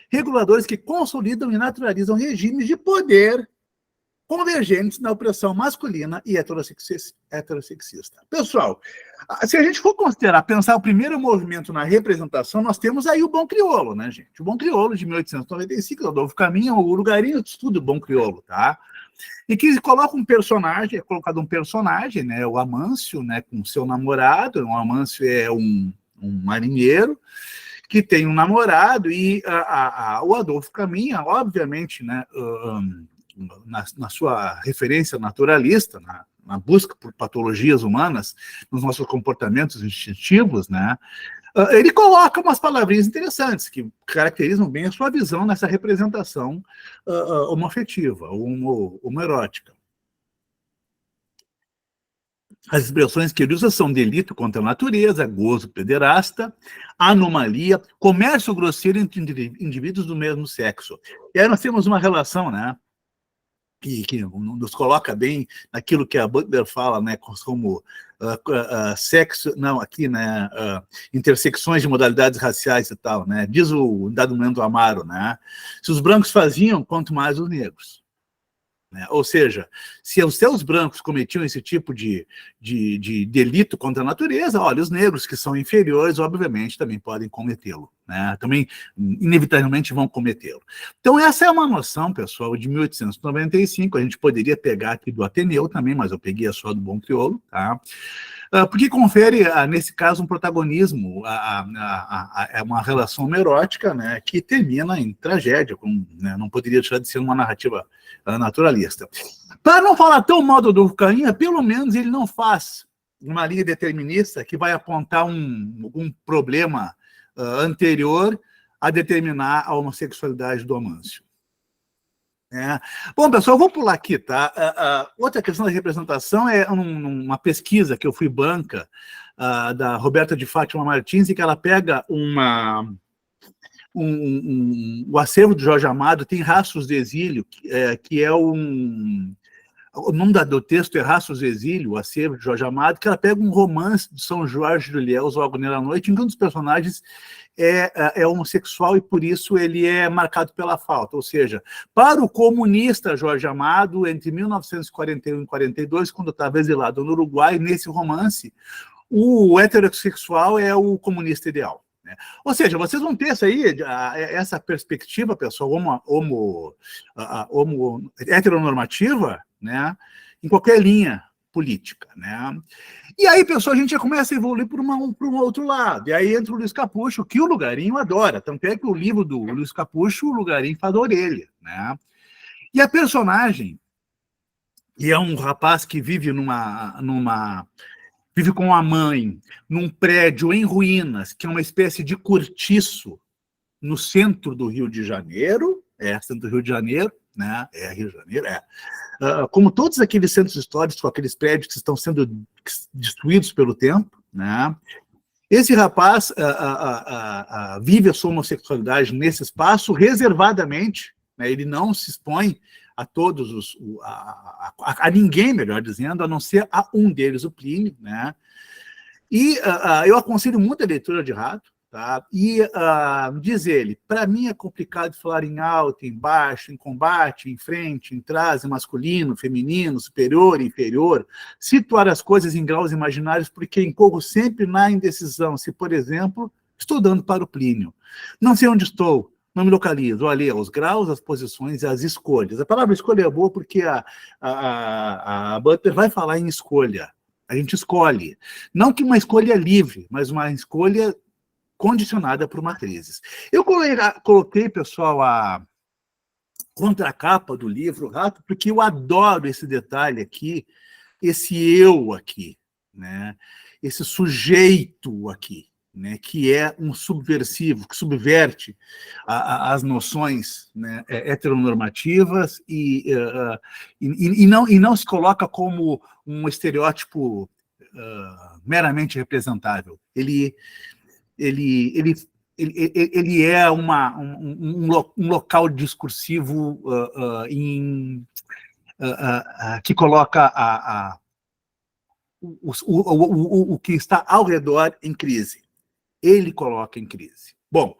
Reguladores que consolidam e naturalizam regimes de poder convergentes na opressão masculina e heterossexista. Pessoal, se a gente for pensar o primeiro movimento na representação, nós temos aí o Bom Crioulo, né, gente? O Bom Crioulo, de 1895, Adolfo Caminha, o lugarinho de estudo do Bom Crioulo, tá? E que coloca um personagem, é colocado um personagem, né, o Amâncio, né, com seu namorado. O Amâncio é um marinheiro que tem um namorado e o Adolfo Caminha, obviamente, né, na sua referência naturalista, na busca por patologias humanas, nos nossos comportamentos instintivos, né, ele coloca umas palavrinhas interessantes que caracterizam bem a sua visão nessa representação homoafetiva, homoerótica. As expressões que ele usa são delito contra a natureza, gozo pederasta, anomalia, comércio grosseiro entre indivíduos do mesmo sexo. E aí nós temos uma relação, né, que nos coloca bem naquilo que a Butler fala, né, como sexo, não, aqui, né, intersecções de modalidades raciais e tal, né, diz o dado momento Amaro, né, se os brancos faziam, quanto mais os negros. né? Ou seja, se os seus brancos cometiam esse tipo de delito contra a natureza, olha, os negros que são inferiores, obviamente, também podem cometê-lo, né? Também, inevitavelmente, vão cometê-lo. Então, essa é uma noção, pessoal, de 1895, a gente poderia pegar aqui do Ateneu também, mas eu peguei a só do Bom Crioulo, tá? Porque confere, nesse caso, um protagonismo, é uma relação homerótica, né, que termina em tragédia, né, não poderia deixar de ser uma narrativa naturalista. Para não falar tão mal do Adolfo Carinha, pelo menos ele não faz uma linha determinista que vai apontar um problema anterior a determinar a homossexualidade do Amâncio. Bom, pessoal, vou pular aqui, tá? Outra questão da representação é uma pesquisa que eu fui banca, da Roberta de Fátima Martins, e que ela pega o acervo de Jorge Amado, tem Rastros de Exílio, que é o nome do texto é Rastros de Exílio, o acervo de Jorge Amado, que ela pega um romance de São Jorge de Ilhéus, O Agoneiro à Noite, em que um dos personagens é homossexual e, por isso, ele é marcado pela falta. Ou seja, para o comunista Jorge Amado, entre 1941 e 42, quando estava exilado no Uruguai, nesse romance, o heterossexual é o comunista ideal, né? Ou seja, vocês vão ter essa perspectiva, pessoal, heteronormativa, né, em qualquer linha política, né? E aí, pessoal, a gente já começa a evoluir para um outro lado. E aí entra o Luiz Capucho, que o Lugarinho adora. Tanto é que o livro do Luiz Capucho, o Lugarinho faz da orelha, né? E a personagem, que é um rapaz que vive vive com a mãe num prédio em ruínas, que é uma espécie de cortiço no centro do Rio de Janeiro, centro do Rio de Janeiro, né? Rio de Janeiro, como todos aqueles centros históricos, com aqueles prédios que estão sendo destruídos pelo tempo, né? Esse rapaz vive a sua homossexualidade nesse espaço reservadamente, né? Ele não se expõe a todos a ninguém, melhor dizendo, a não ser a um deles, o Plínio, né? E eu aconselho muito a leitura de Rato, tá? E diz ele, para mim é complicado falar em alto, em baixo, em combate, em frente, em trás, em masculino, feminino, superior, inferior, situar as coisas em graus imaginários, porque incorro sempre na indecisão, se, por exemplo, estou dando para o Plínio. Não sei onde estou, não me localizo. Olha, os graus, as posições e as escolhas. A palavra escolha é boa porque a Butler vai falar em escolha. A gente escolhe. Não que uma escolha livre, mas uma escolha condicionada por matrizes. Eu coloquei, pessoal, a contracapa do livro Rato, porque eu adoro esse detalhe aqui, esse eu aqui, né? Esse sujeito aqui, né? Que é um subversivo, que subverte as noções, né, heteronormativas e não se coloca como um estereótipo meramente representável. Ele é um local discursivo que coloca o que está ao redor em crise. Ele coloca em crise. Bom,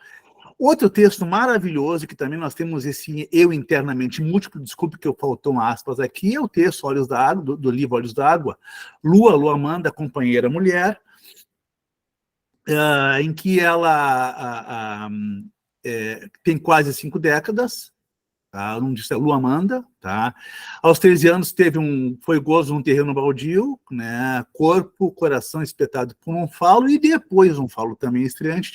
outro texto maravilhoso, que também nós temos esse eu internamente múltiplo, desculpe que eu faltou aspas aqui, é o texto Olhos d'Água, do livro Olhos d'Água, Lua Amanda, companheira mulher, em que ela tem quase 5 décadas, tá? O nome disso é Lua Amanda, tá? Aos 13 anos foi gozo num terreno baldio, né? Corpo, coração espetado por um falo, e depois um falo também estreante.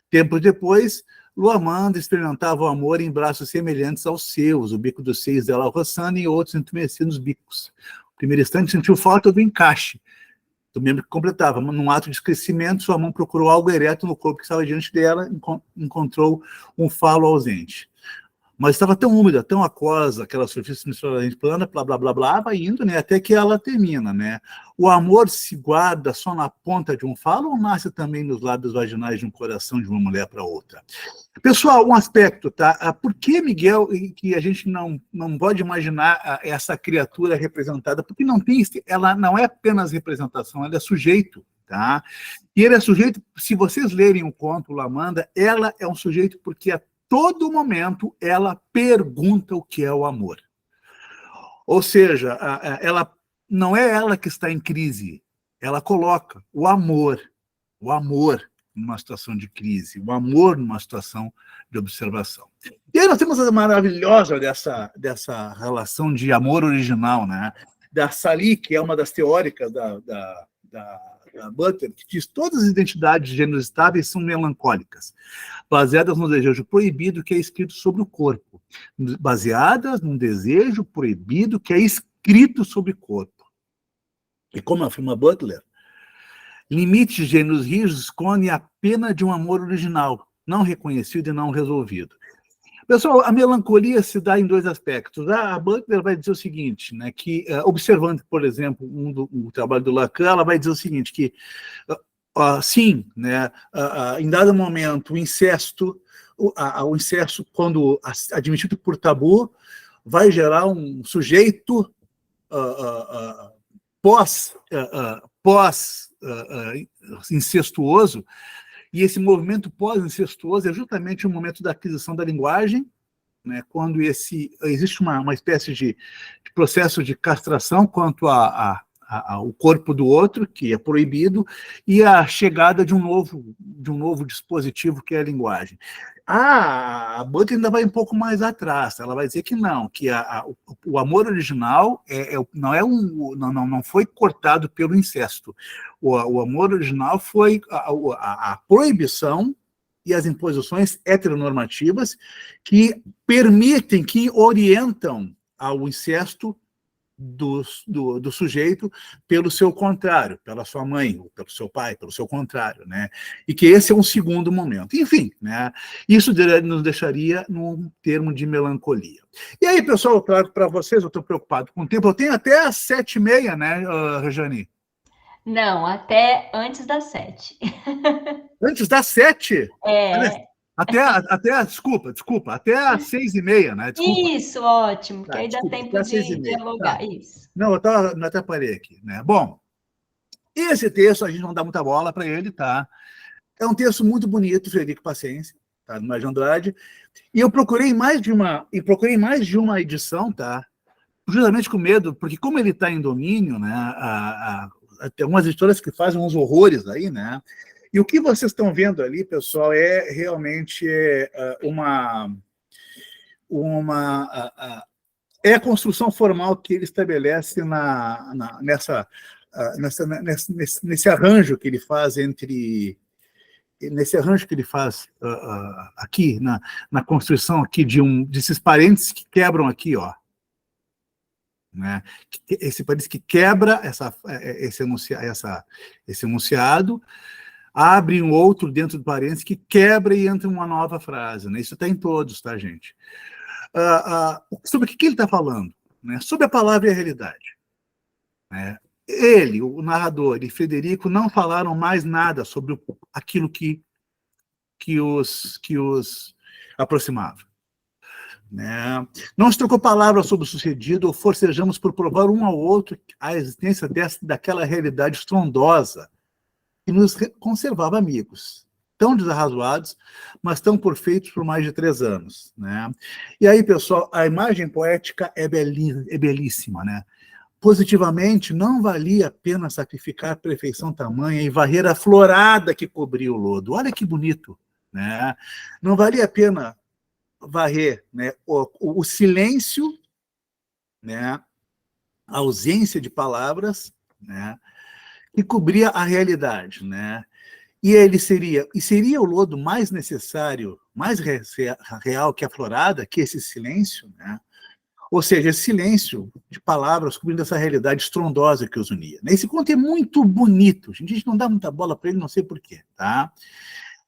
Tempos depois, Lua Amanda experimentava o amor em braços semelhantes aos seus, o bico dos seios dela roçando e outros entumecidos nos bicos. No primeiro instante sentiu falta do encaixe do membro que completava. Num ato de esquecimento, sua mão procurou algo ereto no corpo que estava diante dela, encontrou um falo ausente. Mas estava tão úmida, tão aquosa, aquela superfície misteriosamente plana, blá, blá, blá, blá, vai indo, né, até que ela termina, né? O amor se guarda só na ponta de um falo ou nasce também nos lábios vaginais de um coração de uma mulher para outra? Pessoal, um aspecto, tá? Por que, Miguel, que a gente não pode imaginar essa criatura representada? Porque ela não é apenas representação, ela é sujeito, tá? E ele é sujeito, se vocês lerem o conto Lua Amanda, ela é um sujeito porque todo momento ela pergunta o que é o amor. Ou seja, ela não é ela que está em crise, ela coloca o amor numa situação de crise, o amor numa situação de observação. E aí nós temos a maravilhosa dessa relação de amor original, né? Da Sally, que é uma das teóricas da Butler, que diz que todas as identidades de gêneros estáveis são melancólicas, baseadas no desejo proibido que é escrito sobre o corpo, baseadas num desejo proibido que é escrito sobre o corpo. E como afirma Butler, limites de gêneros rígidos escondem a pena de um amor original, não reconhecido e não resolvido. Pessoal, a melancolia se dá em dois aspectos. A Butler vai dizer o seguinte, né, que, observando, por exemplo, o trabalho do Lacan, ela vai dizer o seguinte, que, sim, né, em dado momento, o incesto, quando admitido por tabu, vai gerar um sujeito pós-incestuoso, e esse movimento pós-incestuoso é justamente o momento da aquisição da linguagem, né, quando existe uma espécie de processo de castração quanto ao corpo do outro, que é proibido, e a chegada de um novo dispositivo, que é a linguagem. A Butler ainda vai um pouco mais atrás, ela vai dizer que não, que o amor original não foi cortado pelo incesto. O amor original foi a proibição e as imposições heteronormativas que permitem, que orientam ao incesto do sujeito pelo seu contrário, pela sua mãe, ou pelo seu pai, pelo seu contrário, né? E que esse é um segundo momento. Enfim, né? Isso nos deixaria num termo de melancolia. E aí, pessoal, claro, para vocês, eu estou preocupado com o tempo, eu tenho até às 7h30, né, Rejane? Não, até antes das 7. Antes das 7? É. Desculpa, até às 6h30, né? Desculpa. Isso, ótimo, porque aí dá Desculpa, tempo até às de 6h30. dialogar, Tá. isso. Não, eu até parei aqui, né? Bom, esse texto a gente não dá muita bola para ele, tá? É um texto muito bonito, Frederico Paciência, tá? Do Mário de Andrade, e eu procurei mais de uma edição, tá? Justamente com medo, porque como ele está em domínio, né? Tem algumas editoras que fazem uns horrores aí, né? E o que vocês estão vendo ali, pessoal, é realmente é a construção formal que ele estabelece nesse arranjo que ele faz aqui, na construção aqui desses parênteses que quebram aqui, ó. Né? Esse parênteses que quebra esse enunciado, abre um outro dentro do parênteses que quebra e entra uma nova frase. Né? Isso está em todos, tá, gente? Sobre o que ele está falando? Né? Sobre a palavra e a realidade. Né? Ele, o narrador e Frederico não falaram mais nada sobre aquilo que os aproximava. Né? Não se trocou palavras sobre o sucedido ou forcejamos por provar um ao outro a existência daquela realidade estrondosa que nos conservava amigos, tão desarrazoados, mas tão perfeitos por mais de 3 anos. Né? E aí, pessoal, a imagem poética é belíssima. Né? Positivamente, não valia a pena sacrificar a perfeição tamanha e varrer a florada que cobria o lodo. Olha que bonito. Né? Não valia a pena varrer, né, o silêncio, né, a ausência de palavras, né, que cobria a realidade, né? E seria o lodo mais necessário, mais real que a florada, que esse silêncio, né? Ou seja, esse silêncio de palavras cobrindo essa realidade estrondosa que os unia. Esse conto é muito bonito, a gente não dá muita bola para ele, não sei porquê, tá?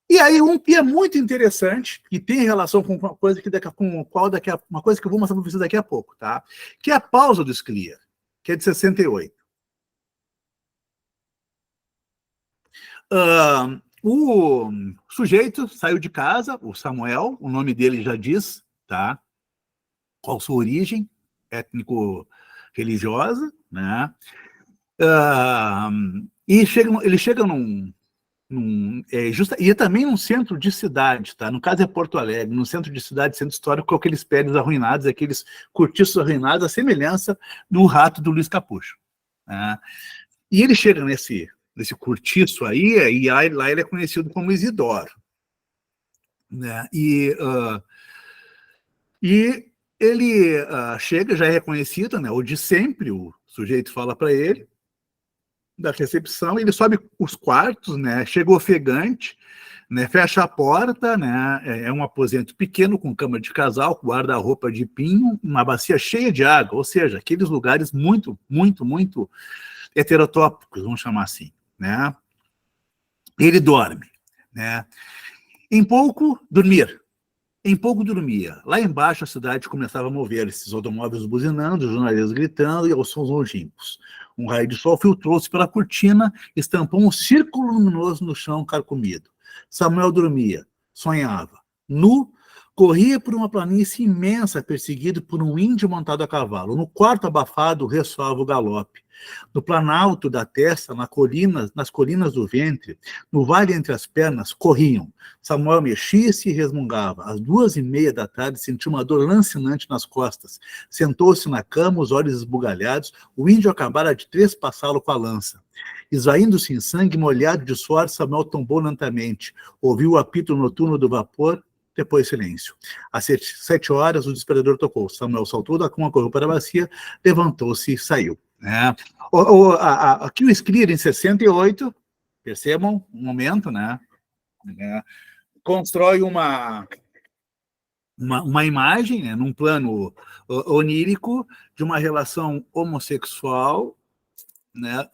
E aí, um que é muito interessante, que tem relação com uma coisa que uma coisa que eu vou mostrar para vocês daqui a pouco, tá? Que é a pausa do Scliar, que é de 68. O sujeito saiu de casa, o Samuel, o nome dele já diz, tá? Qual sua origem étnico-religiosa, né? E ele chega E é também num centro de cidade, tá? No caso é Porto Alegre, no centro de cidade, centro histórico, com aqueles prédios arruinados, aqueles cortiços arruinados, a semelhança do rato do Luiz Capucho. Né? E ele chega nesse cortiço aí, e lá ele é conhecido como Isidoro. Né? E ele chega, já é reconhecido, né? O de sempre, o sujeito fala para ele, da recepção, ele sobe os quartos, né? Chega ofegante, né? Fecha a porta, né? É um aposento pequeno com cama de casal, com guarda-roupa de pinho, uma bacia cheia de água, ou seja, aqueles lugares muito, muito, muito heterotópicos, vamos chamar assim, né? Ele dorme, né? Em pouco dormia. Lá embaixo a cidade começava a mover, esses automóveis buzinando, os jornalistas gritando e aos sons longínquos. Um raio de sol filtrou-se pela cortina, estampou um círculo luminoso no chão carcomido. Samuel dormia, sonhava. Nu, corria por uma planície imensa, perseguido por um índio montado a cavalo. No quarto abafado ressoava o galope. No planalto da testa, nas colinas do ventre, no vale entre as pernas, corriam. Samuel mexia-se e resmungava. Às 2h30 da tarde, sentiu uma dor lancinante nas costas. Sentou-se na cama, os olhos esbugalhados. O índio acabara de trespassá-lo com a lança. Esvaindo-se em sangue, molhado de suor, Samuel tombou lentamente. Ouviu o apito noturno do vapor, depois silêncio. Às 7h, o despertador tocou. Samuel saltou da cama, correu para a bacia, levantou-se e saiu. Né? Aqui o Sclier, em 68, percebam um momento, né? Constrói uma imagem, né, num plano onírico de uma relação homossexual, né,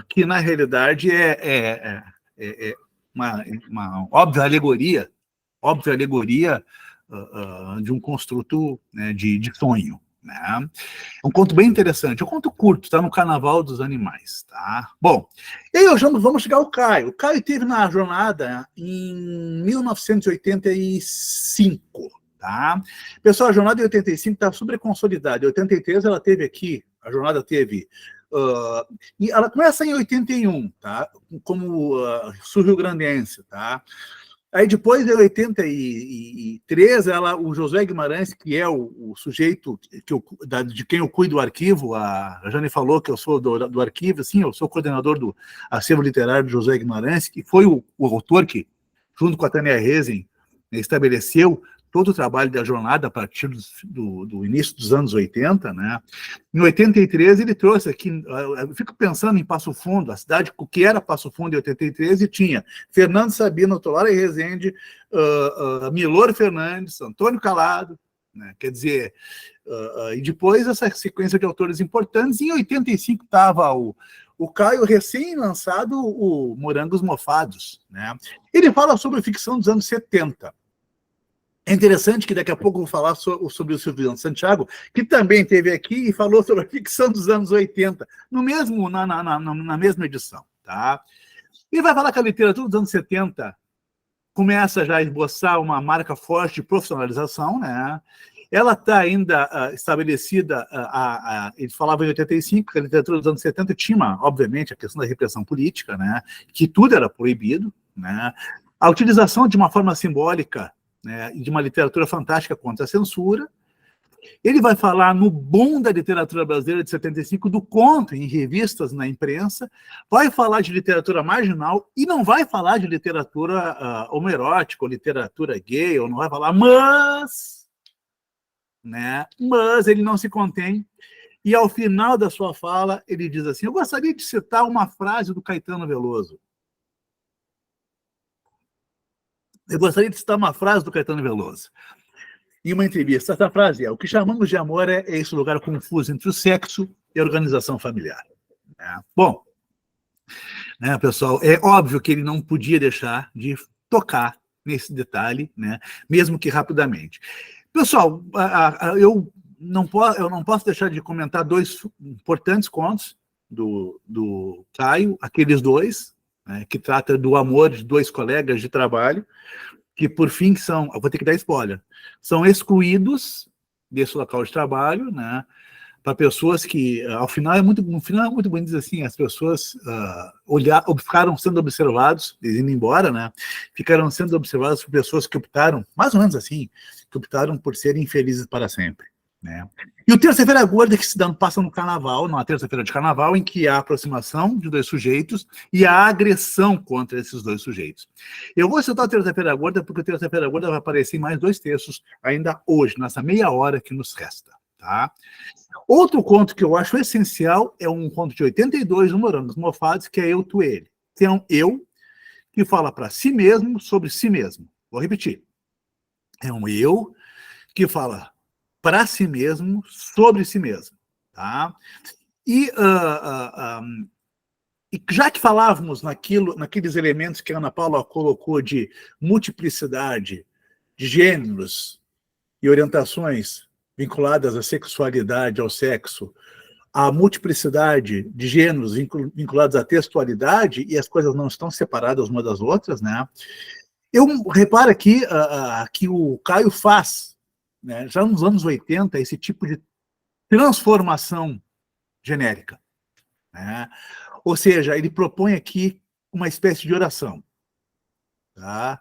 que na realidade é uma óbvia alegoria de um construto, né, de sonho. Né? É um conto bem interessante, é um conto curto, está no Carnaval dos Animais. Tá? Bom, e aí vamos chegar ao Caio. O Caio esteve na jornada em 1985. Tá? Pessoal, a jornada de 85 está super consolidada. Em 83 ela teve aqui, a jornada teve... e ela começa em 81, tá? Como sul-rio-grandense, tá? Aí depois, em 83, o Josué Guimarães, que é o sujeito de quem eu cuido do arquivo, a Jane falou que eu sou do arquivo, sim, eu sou coordenador do acervo literário de Josué Guimarães, que foi o autor que, junto com a Tânia Resen, estabeleceu todo o trabalho da jornada a partir do início dos anos 80, né? Em 83, ele trouxe aqui, eu fico pensando em Passo Fundo, a cidade que era Passo Fundo em 83, e tinha Fernando Sabino, Tolara e Rezende, Milor Fernandes, Antônio Calado, né? Quer dizer, e depois essa sequência de autores importantes. Em 85 estava o Caio, recém-lançado, o Morangos Mofados, né? Ele fala sobre ficção dos anos 70. É interessante que daqui a pouco eu vou falar sobre o Silvio Santiago, que também esteve aqui e falou sobre a ficção dos anos 80, na mesma edição. Tá? E vai falar que a literatura dos anos 70 começa já a esboçar uma marca forte de profissionalização, né? Ela está ainda estabelecida, ele falava em 85, que a literatura dos anos 70 tinha, obviamente, a questão da repressão política, né? Que tudo era proibido, né? A utilização de uma forma simbólica, né, de uma literatura fantástica contra a censura. Ele vai falar no boom da literatura brasileira de 75, do conto em revistas, na imprensa, vai falar de literatura marginal e não vai falar de literatura homoerótica, ou literatura gay, ou não vai falar, mas ele não se contém. E ao final da sua fala, ele diz assim: eu gostaria de citar uma frase do Caetano Veloso. Em uma entrevista. Essa frase é: o que chamamos de amor é esse lugar confuso entre o sexo e a organização familiar. Bom, né, pessoal, é óbvio que ele não podia deixar de tocar nesse detalhe, né, mesmo que rapidamente. Pessoal, eu não posso deixar de comentar dois importantes contos do Caio, aqueles dois, né, que trata do amor de dois colegas de trabalho, que por fim eu vou ter que dar spoiler, são excluídos desse local de trabalho, né, para pessoas que, no final é muito bonito dizer assim, as pessoas ficaram sendo observados, eles indo embora, né? Ficaram sendo observados por pessoas que optaram, mais ou menos assim, que optaram por serem infelizes para sempre, né? E o Terça-feira Gorda que se passa no carnaval, numa terça-feira de carnaval, em que há a aproximação de dois sujeitos e a agressão contra esses dois sujeitos. Eu vou citar o Terça-feira Gorda porque o Terça-feira Gorda vai aparecer em mais 2 textos ainda hoje, nessa meia hora que nos resta, tá? Outro conto que eu acho essencial é um conto de 82, do Morangos Mofados, que é Eu, Tu, Ele. Que é um eu que fala para si mesmo sobre si mesmo. Vou repetir. É um eu que fala para si mesmo sobre si mesmo. Tá? E já que falávamos naqueles elementos que a Ana Paula colocou de multiplicidade de gêneros e orientações vinculadas à sexualidade, ao sexo, a multiplicidade de gêneros vinculados à textualidade, e as coisas não estão separadas umas das outras, né? Eu reparo aqui que o Caio faz, né, já nos anos 80, esse tipo de transformação genérica, né? Ou seja, ele propõe aqui uma espécie de oração. Tá?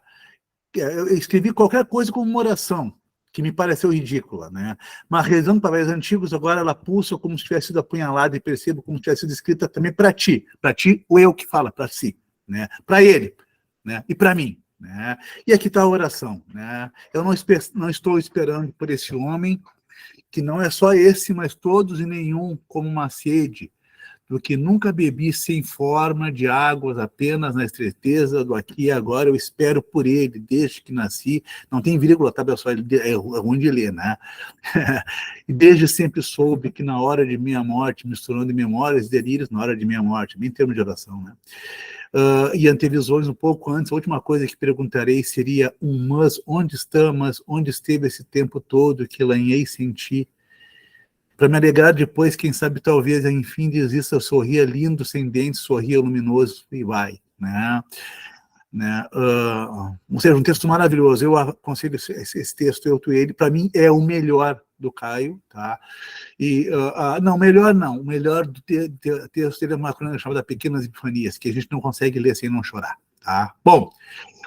Eu escrevi qualquer coisa como uma oração, que me pareceu ridícula, né? Mas rezando papéis antigos, agora ela pulsa como se tivesse sido apunhalada e percebo como se tivesse sido escrita também para ti, o eu que fala para si, né? Para ele, né? E para mim, né? E aqui está a oração, né? Eu não estou esperando por esse homem, que não é só esse, mas todos e nenhum, como uma sede, do que nunca bebi sem forma de águas, apenas na estreiteza do aqui e agora, eu espero por ele, desde que nasci, não tem vírgula, tá, pessoal, é ruim de ler, né? E desde sempre soube que na hora de minha morte, misturando memórias e delírios, na hora de minha morte, bem em termos de oração, né? E antevisões um pouco antes, a última coisa que perguntarei seria mas onde está, mas onde esteve esse tempo todo que lanhei sem ti? Para me alegrar depois, quem sabe, talvez, enfim, desista, eu sorria lindo, sem dentes, sorria luminoso, e vai, né? Ou seja, um texto maravilhoso. Eu aconselho esse texto, Eu, Tu, Ele, para mim é o melhor do Caio, tá? E, não, melhor não, o melhor do texto dele é uma crônica chamada Pequenas Epifanias, que a gente não consegue ler sem não chorar, tá? Bom,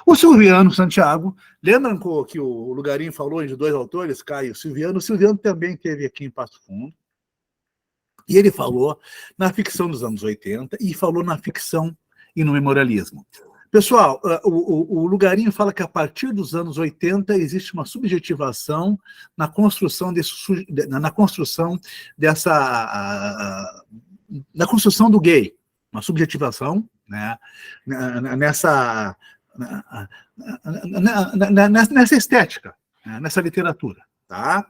o Silviano Santiago, lembram que o Lugarinho falou de 2 autores, Caio e Silviano? O Silviano também esteve aqui em Passo Fundo, e ele falou na ficção dos anos 80 e falou na ficção e no memorialismo. Pessoal, o Lugarinho fala que a partir dos anos 80 existe uma subjetivação na construção na construção do gay, uma subjetivação, né, nessa estética, né, nessa literatura. Tá?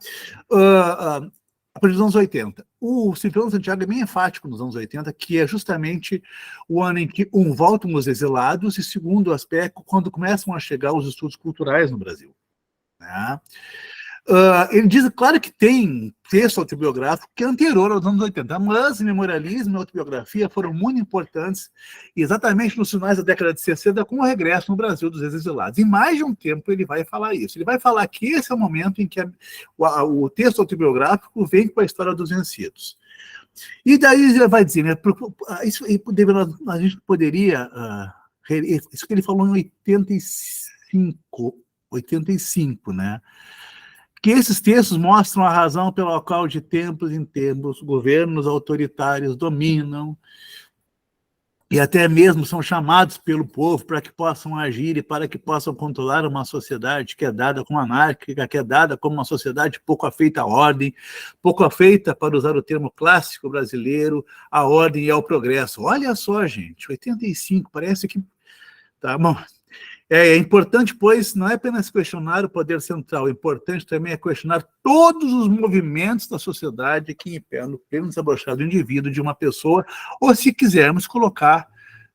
A partir dos anos 80. O Silviano Santiago é bem enfático nos anos 80, que é justamente o ano em que, voltam os exilados, e segundo aspecto, quando começam a chegar os estudos culturais no Brasil. Né? Ele diz, claro que tem texto autobiográfico que é anterior aos anos 80, mas memorialismo e autobiografia foram muito importantes exatamente nos finais da década de 60, com o regresso no Brasil dos exilados. Em mais de um tempo ele vai falar isso. Ele vai falar que esse é o momento em que o texto autobiográfico vem com a história dos vencidos. E daí ele vai dizer, né, isso a gente poderia... isso que ele falou em 85, né? Que esses textos mostram a razão pela qual, de tempos em tempos, governos autoritários dominam e até mesmo são chamados pelo povo para que possam agir e para que possam controlar uma sociedade que é dada como anárquica, que é dada como uma sociedade pouco afeita à ordem, pouco afeita, para usar o termo clássico brasileiro, à ordem e ao progresso. Olha só, gente, 85, parece que... Tá bom. É importante, pois, não é apenas questionar o poder central, o importante também é questionar todos os movimentos da sociedade que impedem o pleno desabrochar do indivíduo, de uma pessoa, ou, se quisermos, colocar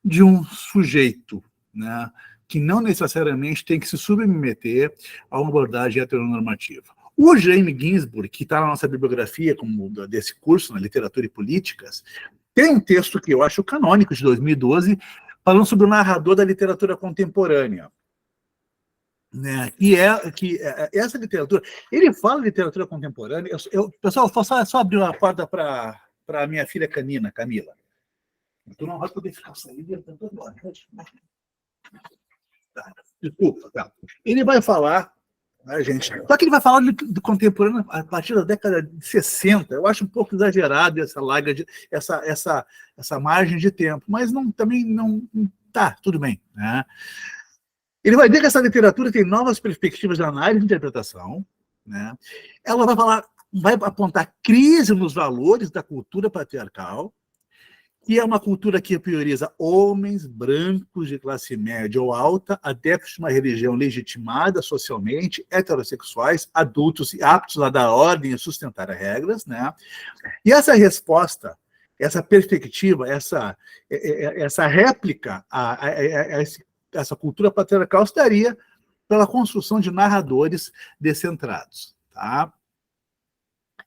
de um sujeito, né, que não necessariamente tem que se submeter a uma abordagem heteronormativa. O Jaime Ginsburg, que está na nossa bibliografia como desse curso, na Literatura e Políticas, tem um texto que eu acho canônico, de 2012, falando sobre o narrador da literatura contemporânea. né, essa literatura, ele fala de literatura contemporânea. Pessoal, só abrir uma porta para a minha filha canina, Camila. Tu não vai poder ficar saindo. Tá, desculpa, tá. Ele vai falar, né, gente? Só que ele vai falar do contemporâneo a partir da década de 60. Eu acho um pouco exagerado essa margem de tempo, mas também não. Tá, tudo bem, né? Ele vai dizer que essa literatura tem novas perspectivas de análise e interpretação, né? Ela vai apontar crise nos valores da cultura patriarcal, que é uma cultura que prioriza homens brancos de classe média ou alta, adeptos de uma religião legitimada socialmente, heterossexuais, adultos e aptos a dar ordem e sustentar as regras, né? E essa resposta, essa perspectiva, essa réplica a essa cultura patriarcal se daria pela construção de narradores descentrados, tá?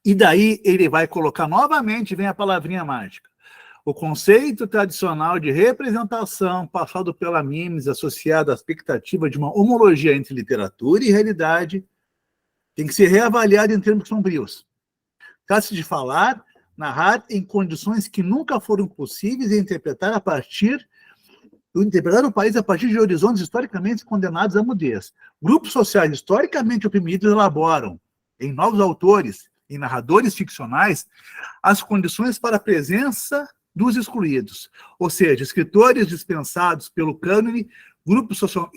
E daí ele vai colocar novamente, vem a palavrinha mágica, o conceito tradicional de representação passado pela mimes, associado à expectativa de uma homologia entre literatura e realidade, tem que ser reavaliado em termos sombrios. Trata-se de falar, narrar em condições que nunca foram possíveis e interpretar o país a partir de horizontes historicamente condenados à mudez. Grupos sociais historicamente oprimidos elaboram, em novos autores, em narradores ficcionais, as condições para a presença dos excluídos, ou seja, escritores dispensados pelo cânone,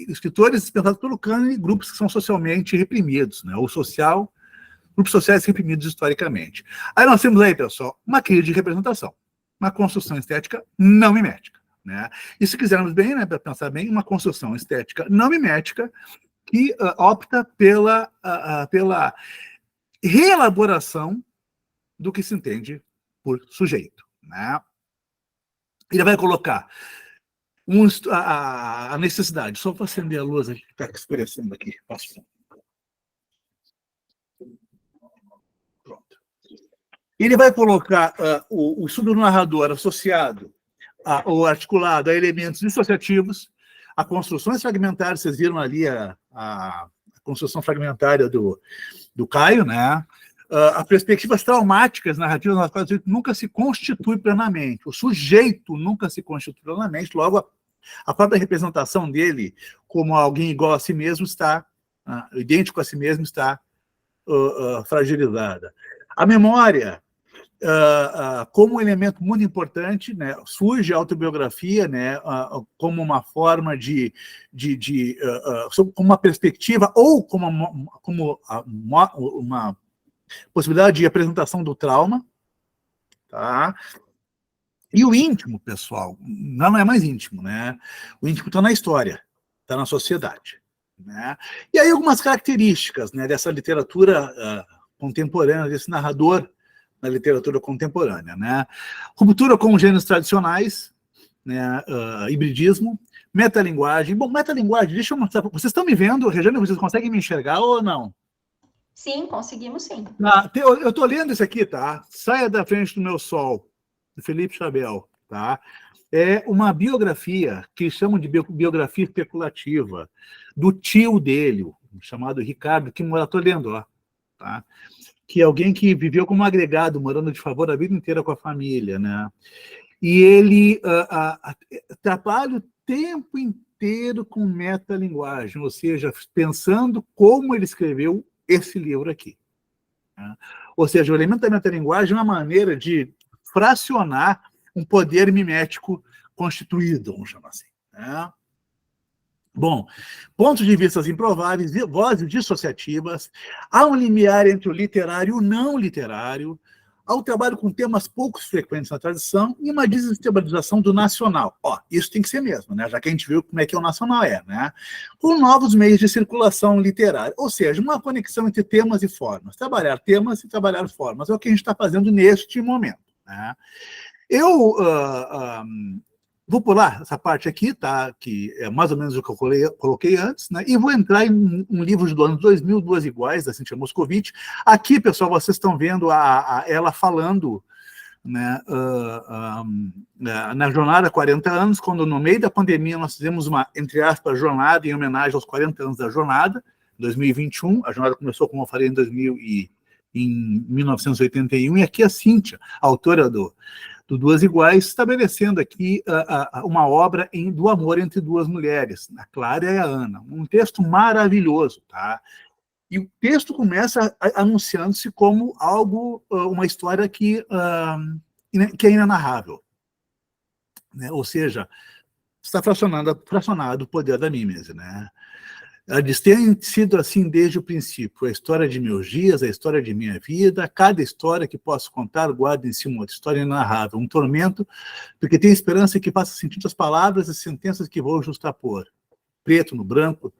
escritores dispensados pelo cânone, grupos que são socialmente reprimidos, né? Grupos sociais reprimidos historicamente. Aí nós temos aí, pessoal, uma crise de representação, uma construção estética não mimética, né? E se quisermos bem, né, para pensar bem, uma construção estética não mimética que opta pela reelaboração do que se entende por sujeito, né? Ele vai colocar a necessidade. Só vou acender a luz aqui, que está escurecendo aqui. Pronto. Ele vai colocar o estudo do narrador associado ou articulado a elementos dissociativos, a construções fragmentárias. Vocês viram ali a construção fragmentária do Caio, né? As perspectivas traumáticas narrativas nas quais o sujeito nunca se constitui plenamente. O sujeito nunca se constitui plenamente, logo a própria representação dele como alguém igual a si mesmo está, idêntico a si mesmo, está fragilizada. A memória, como um elemento muito importante, né, surge a autobiografia, né, como uma forma como uma perspectiva ou como uma possibilidade de apresentação do trauma, tá? E o íntimo, pessoal, não é mais íntimo, né? O íntimo está na história, está na sociedade, né? E aí algumas características, né, dessa literatura contemporânea, desse narrador na literatura contemporânea, né? Ruptura com gêneros tradicionais, né? Hibridismo, metalinguagem. Bom, metalinguagem, deixa eu mostrar. Vocês estão me vendo, Regiane? Vocês conseguem me enxergar ou não? Sim, conseguimos sim. Eu estou lendo isso aqui, tá? Saia da frente do meu sol, do Felipe Chabel, tá? É uma biografia que chamam de biografia especulativa do tio dele, chamado Ricardo, que estou lendo, ó, tá? Que é alguém que viveu como agregado, morando de favor a vida inteira com a família, né? E ele trabalha o tempo inteiro com metalinguagem, ou seja, pensando como ele escreveu esse livro aqui, né? Ou seja, o elemento da metalinguagem é uma maneira de fracionar um poder mimético constituído, vamos chamar assim, né? Bom, pontos de vista improváveis, vozes dissociativas, há um limiar entre o literário e o não literário, há um trabalho com temas pouco frequentes na tradição e uma desestabilização do nacional. Ó, isso tem que ser mesmo, né? Já que a gente viu como é que o nacional né? Com novos meios de circulação literária, ou seja, uma conexão entre temas e formas. Trabalhar temas e trabalhar formas é o que a gente está fazendo neste momento, né? Eu vou pular essa parte aqui, tá? Que é mais ou menos o que eu coloquei antes, né? E vou entrar em um livro do ano 2000, Duas Iguais, da Cíntia Moscovitch. Aqui, pessoal, vocês estão vendo ela falando né, na jornada 40 anos, quando no meio da pandemia nós fizemos uma, entre aspas, jornada em homenagem aos 40 anos da jornada, 2021, a jornada começou, como eu falei, em 1981, e aqui a Cíntia, autora do Duas Iguais, estabelecendo aqui uma obra do amor entre duas mulheres, a Clara e a Ana. Um texto maravilhoso, tá? E o texto começa anunciando-se como algo, uma história que é inenarrável, né? Ou seja, está fracionado o poder da mímese, né? Eles têm sido assim desde o princípio. A história de meus dias, a história de minha vida, cada história que posso contar guarda em si uma outra história inenarrável, um tormento, porque tem esperança que faça sentido as palavras e sentenças que vou justapor, preto no branco,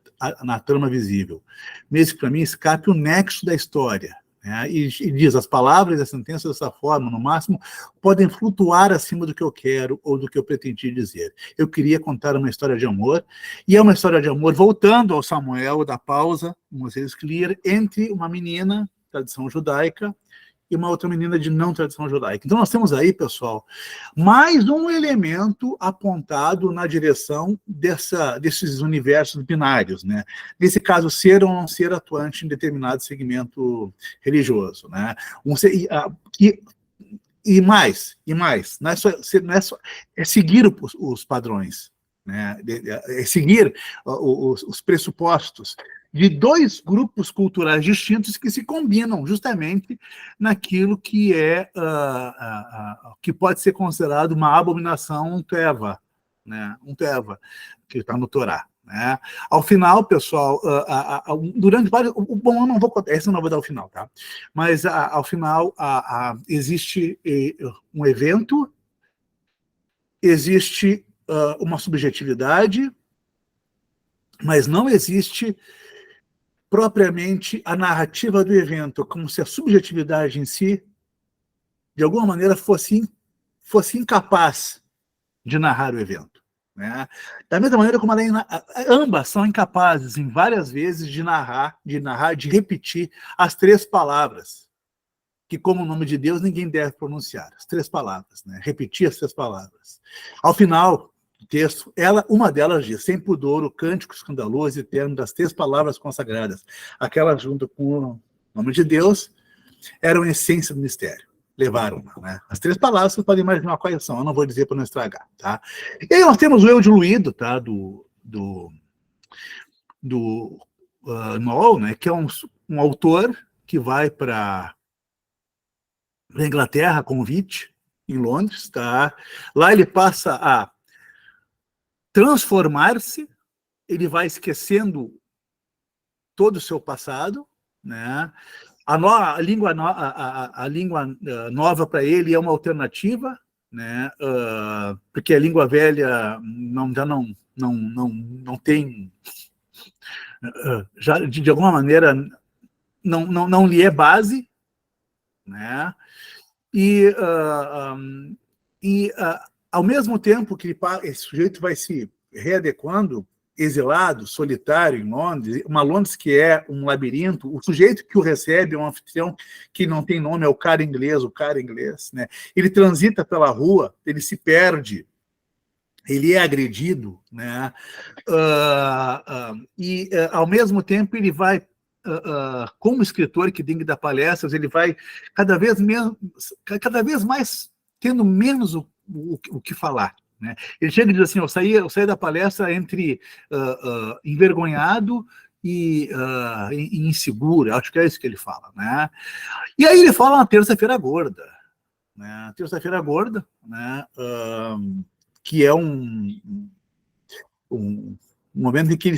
na trama visível. Mesmo que para mim escape o nexo da história, né? E diz, as palavras e as sentenças dessa forma, no máximo, podem flutuar acima do que eu quero ou do que eu pretendi dizer. Eu queria contar uma história de amor, e é uma história de amor, voltando ao Samuel da pausa, Moisés Clear, entre uma menina, tradição judaica, e uma outra menina de não tradição judaica. Então nós temos aí, pessoal, mais um elemento apontado na direção desses universos binários, né? Nesse caso, ser ou não ser atuante em determinado segmento religioso, né? E mais, não é só seguir os padrões, né? É seguir os pressupostos de dois grupos culturais distintos que se combinam justamente naquilo que que pode ser considerado uma abominação, um teva, né? Um teva, que está no Torá, né? Ao final, pessoal, durante vários... Bom, eu não vou contar, essa eu não vou dar o final, tá? Mas ao final existe um evento, existe uma subjetividade, mas não existe propriamente a narrativa do evento, como se a subjetividade em si, de alguma maneira, fosse incapaz de narrar o evento, né? Da mesma maneira como ambas são incapazes, em várias vezes, de repetir as três palavras, que, como o nome de Deus, ninguém deve pronunciar. As três palavras, né? Repetir as três palavras. Ao final do texto, uma delas diz, sem pudor, o cântico escandaloso e eterno das três palavras consagradas. Aquela, junto com o nome de Deus, eram a essência do mistério. Levaram, né? As três palavras, vocês podem imaginar quais são, eu não vou dizer para não estragar, tá? E aí nós temos o eu diluído, tá? Do Noel, né? Que é um autor que vai para a Inglaterra, convite, em Londres, tá? Lá ele passa a transformar-se, ele vai esquecendo todo o seu passado, né? A língua nova para ele é uma alternativa, né? Porque a língua velha não tem, já de alguma maneira não lhe é base, né? Ao mesmo tempo que esse sujeito vai se readequando, exilado, solitário em Londres, uma Londres que é um labirinto, o sujeito que o recebe é um anfitrião que não tem nome, é o cara inglês, né? Ele transita pela rua, ele se perde, ele é agredido, né? Ao mesmo tempo ele vai, como escritor que tem que dar palestras, ele vai cada vez mais tendo menos o que falar, né? Ele chega e diz assim, eu saí da palestra entre envergonhado e inseguro, acho que é isso que ele fala, né? E aí ele fala na terça-feira gorda, né? Terça-feira gorda, né? Que é um momento em que ele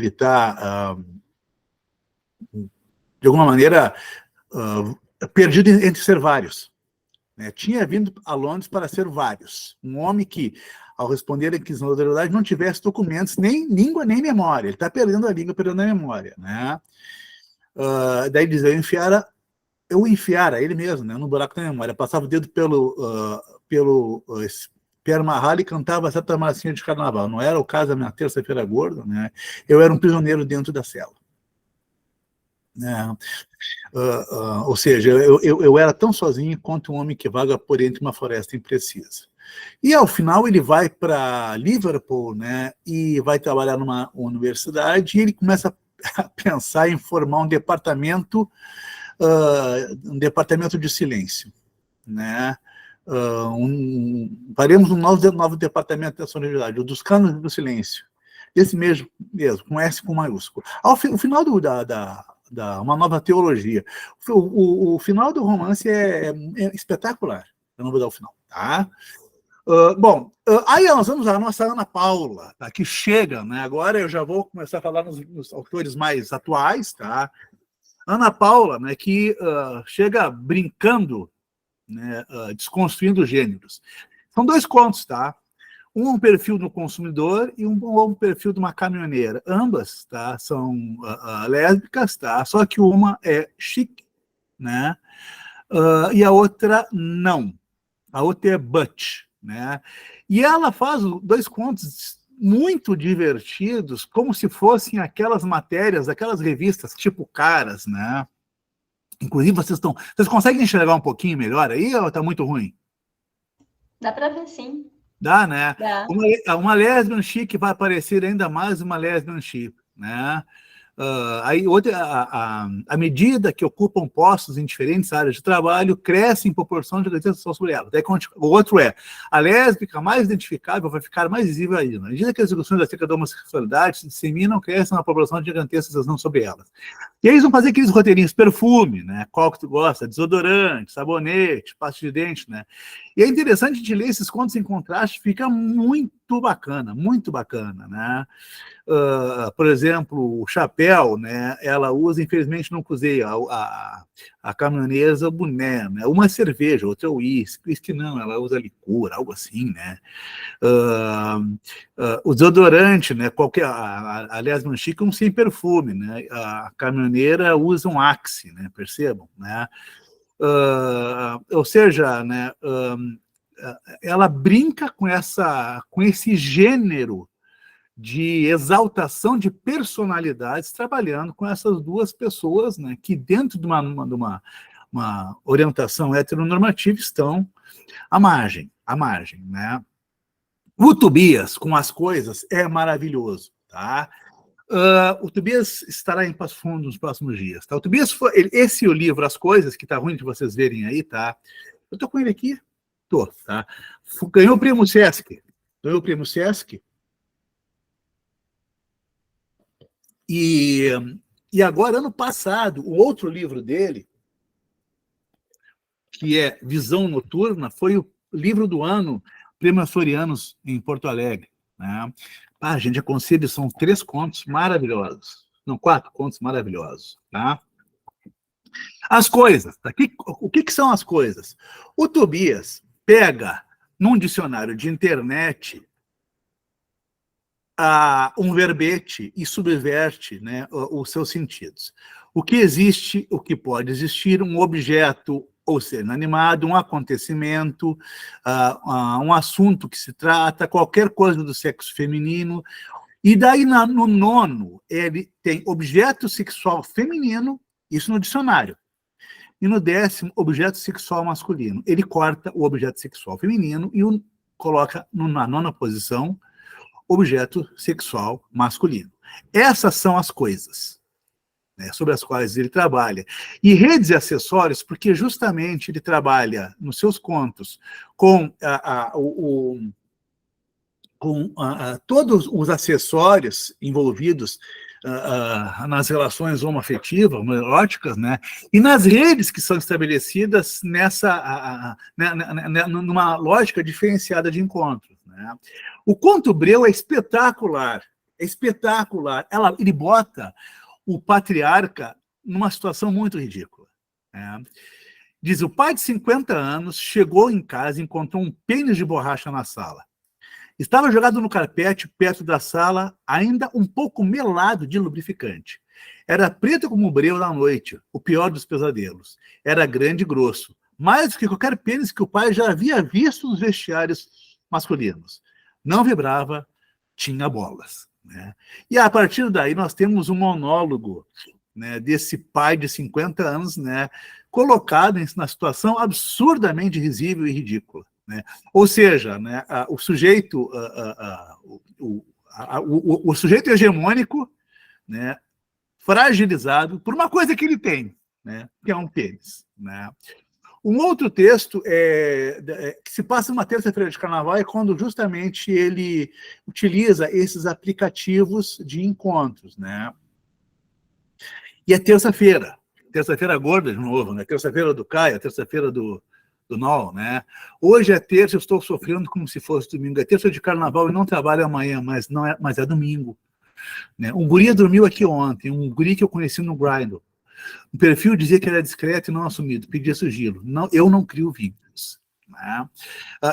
está, de alguma maneira, perdido entre ser vários, né? Tinha vindo a Londres para ser vários. Um homem que, ao responder a inquisição da autoridade, não tivesse documentos, nem língua, nem memória. Ele está perdendo a língua, perdendo a memória, né? Daí diz, eu enfiara ele mesmo, né, no buraco da memória. Passava o dedo pelo perna-rala e cantava certa marcinha de carnaval. Não era o caso da minha terça-feira gorda, né? Eu era um prisioneiro dentro da cela. né? Ou seja, eu era tão sozinho quanto um homem que vaga por entre uma floresta imprecisa. E, ao final, ele vai para Liverpool, né, e vai trabalhar numa universidade, e ele começa a pensar em formar um departamento de silêncio, né? Faremos um novo departamento dessa universidade, o dos cânones do silêncio. Esse mesmo, com S com maiúsculo. O final uma nova teologia. O final do romance é espetacular. Eu não vou dar o final, tá? Aí nós vamos à nossa Ana Paula, tá, que chega, né? Agora eu já vou começar a falar nos autores mais atuais, tá? Ana Paula, né, que chega brincando, né, desconstruindo gêneros. São 2 contos, tá? Um perfil do consumidor e um perfil de uma caminhoneira. Ambas, tá, são lésbicas, tá? Só que uma é chique, né? E a outra não. A outra é butch, né? E ela faz 2 contos muito divertidos, como se fossem aquelas matérias, aquelas revistas tipo Caras, né? Inclusive, vocês conseguem enxergar um pouquinho melhor aí, ou está muito ruim? Dá para ver, sim. Dá, né? Dá. Uma lesbian chic vai aparecer ainda mais uma lesbian chic, né? Aí, à medida que ocupam postos em diferentes áreas de trabalho, cresce em proporção de representação sobre elas. O outro é, a lésbica mais identificável vai ficar mais visível ainda. À medida que as discussões acerca da homossexualidade se disseminam, cresce uma proporção gigantesca não sobre elas. E aí eles vão fazer aqueles roteirinhos, perfume, né? Qual que tu gosta, desodorante, sabonete, pasta de dente, né? E é interessante de ler esses contos em contraste, fica muito bacana, né? Por exemplo, o chapéu, né? Ela usa, infelizmente não usei, a caminhonesa, o boné, né? Uma é cerveja, outra é o uísque não, ela usa licor, algo assim, né? O desodorante, né? Aliás, no Chico, um sem perfume, né? A caminhoneira usa um Axe, né? Percebam, né? Ou seja, né? Ela brinca com esse gênero de exaltação de personalidades, trabalhando com essas 2 pessoas, né, que dentro de uma orientação heteronormativa estão à margem, né? O Tobias, com As Coisas, é maravilhoso, tá? O Tobias estará em Passo Fundo nos próximos dias, tá? O Tobias esse é o livro As Coisas, que tá ruim de vocês verem aí, tá? Eu tô com ele aqui, tá? Ganhou o Prêmio Sesc, E agora, ano passado, o outro livro dele, que é Visão Noturna, foi o livro do ano, Prêmio Açorianos, em Porto Alegre, né? Gente, aconselho, são 3 contos maravilhosos. Não, 4 contos maravilhosos, tá? As coisas, tá? O que são as coisas? O Tobias pega, num dicionário de internet, um verbete e subverte, né, os seus sentidos. O que existe, o que pode existir, um objeto ou ser inanimado, um acontecimento, um assunto que se trata, qualquer coisa do sexo feminino. E daí, no 9º, ele tem objeto sexual feminino, isso no dicionário. E no 10º, objeto sexual masculino. Ele corta o objeto sexual feminino e o coloca na 9ª posição, objeto sexual masculino. Essas são as coisas, né, sobre as quais ele trabalha. E redes e acessórios, porque justamente ele trabalha nos seus contos com todos os acessórios envolvidos nas relações homoafetivas, homoeróticas, né, e nas redes que são estabelecidas numa lógica diferenciada de encontros, né. O conto Breu é espetacular, ele bota o patriarca numa situação muito ridícula, né? Diz, o pai de 50 anos chegou em casa e encontrou um pênis de borracha na sala. Estava jogado no carpete perto da sala, ainda um pouco melado de lubrificante. Era preto como o breu da noite, o pior dos pesadelos. Era grande e grosso, mais do que qualquer pênis que o pai já havia visto nos vestiários masculinos. Não vibrava, tinha bolas, né? E a partir daí nós temos um monólogo, né, desse pai de 50 anos, né, colocado na situação absurdamente risível e ridícula, né? Ou seja, né, o sujeito o sujeito hegemônico, né, fragilizado por uma coisa que ele tem, né, que é um pênis, né? Um outro texto que se passa numa terça-feira de carnaval é quando justamente ele utiliza esses aplicativos de encontros, né? E é terça-feira gorda de novo, né? Terça-feira do Caio, terça-feira do NOL, né? Hoje é terça, eu estou sofrendo como se fosse domingo. É terça de carnaval e não trabalho amanhã, mas é domingo, né? Um guri dormiu aqui ontem, um guri que eu conheci no Grindr. O perfil dizia que era discreto e não assumido, pedia sigilo. Não, eu não crio vínculos, né?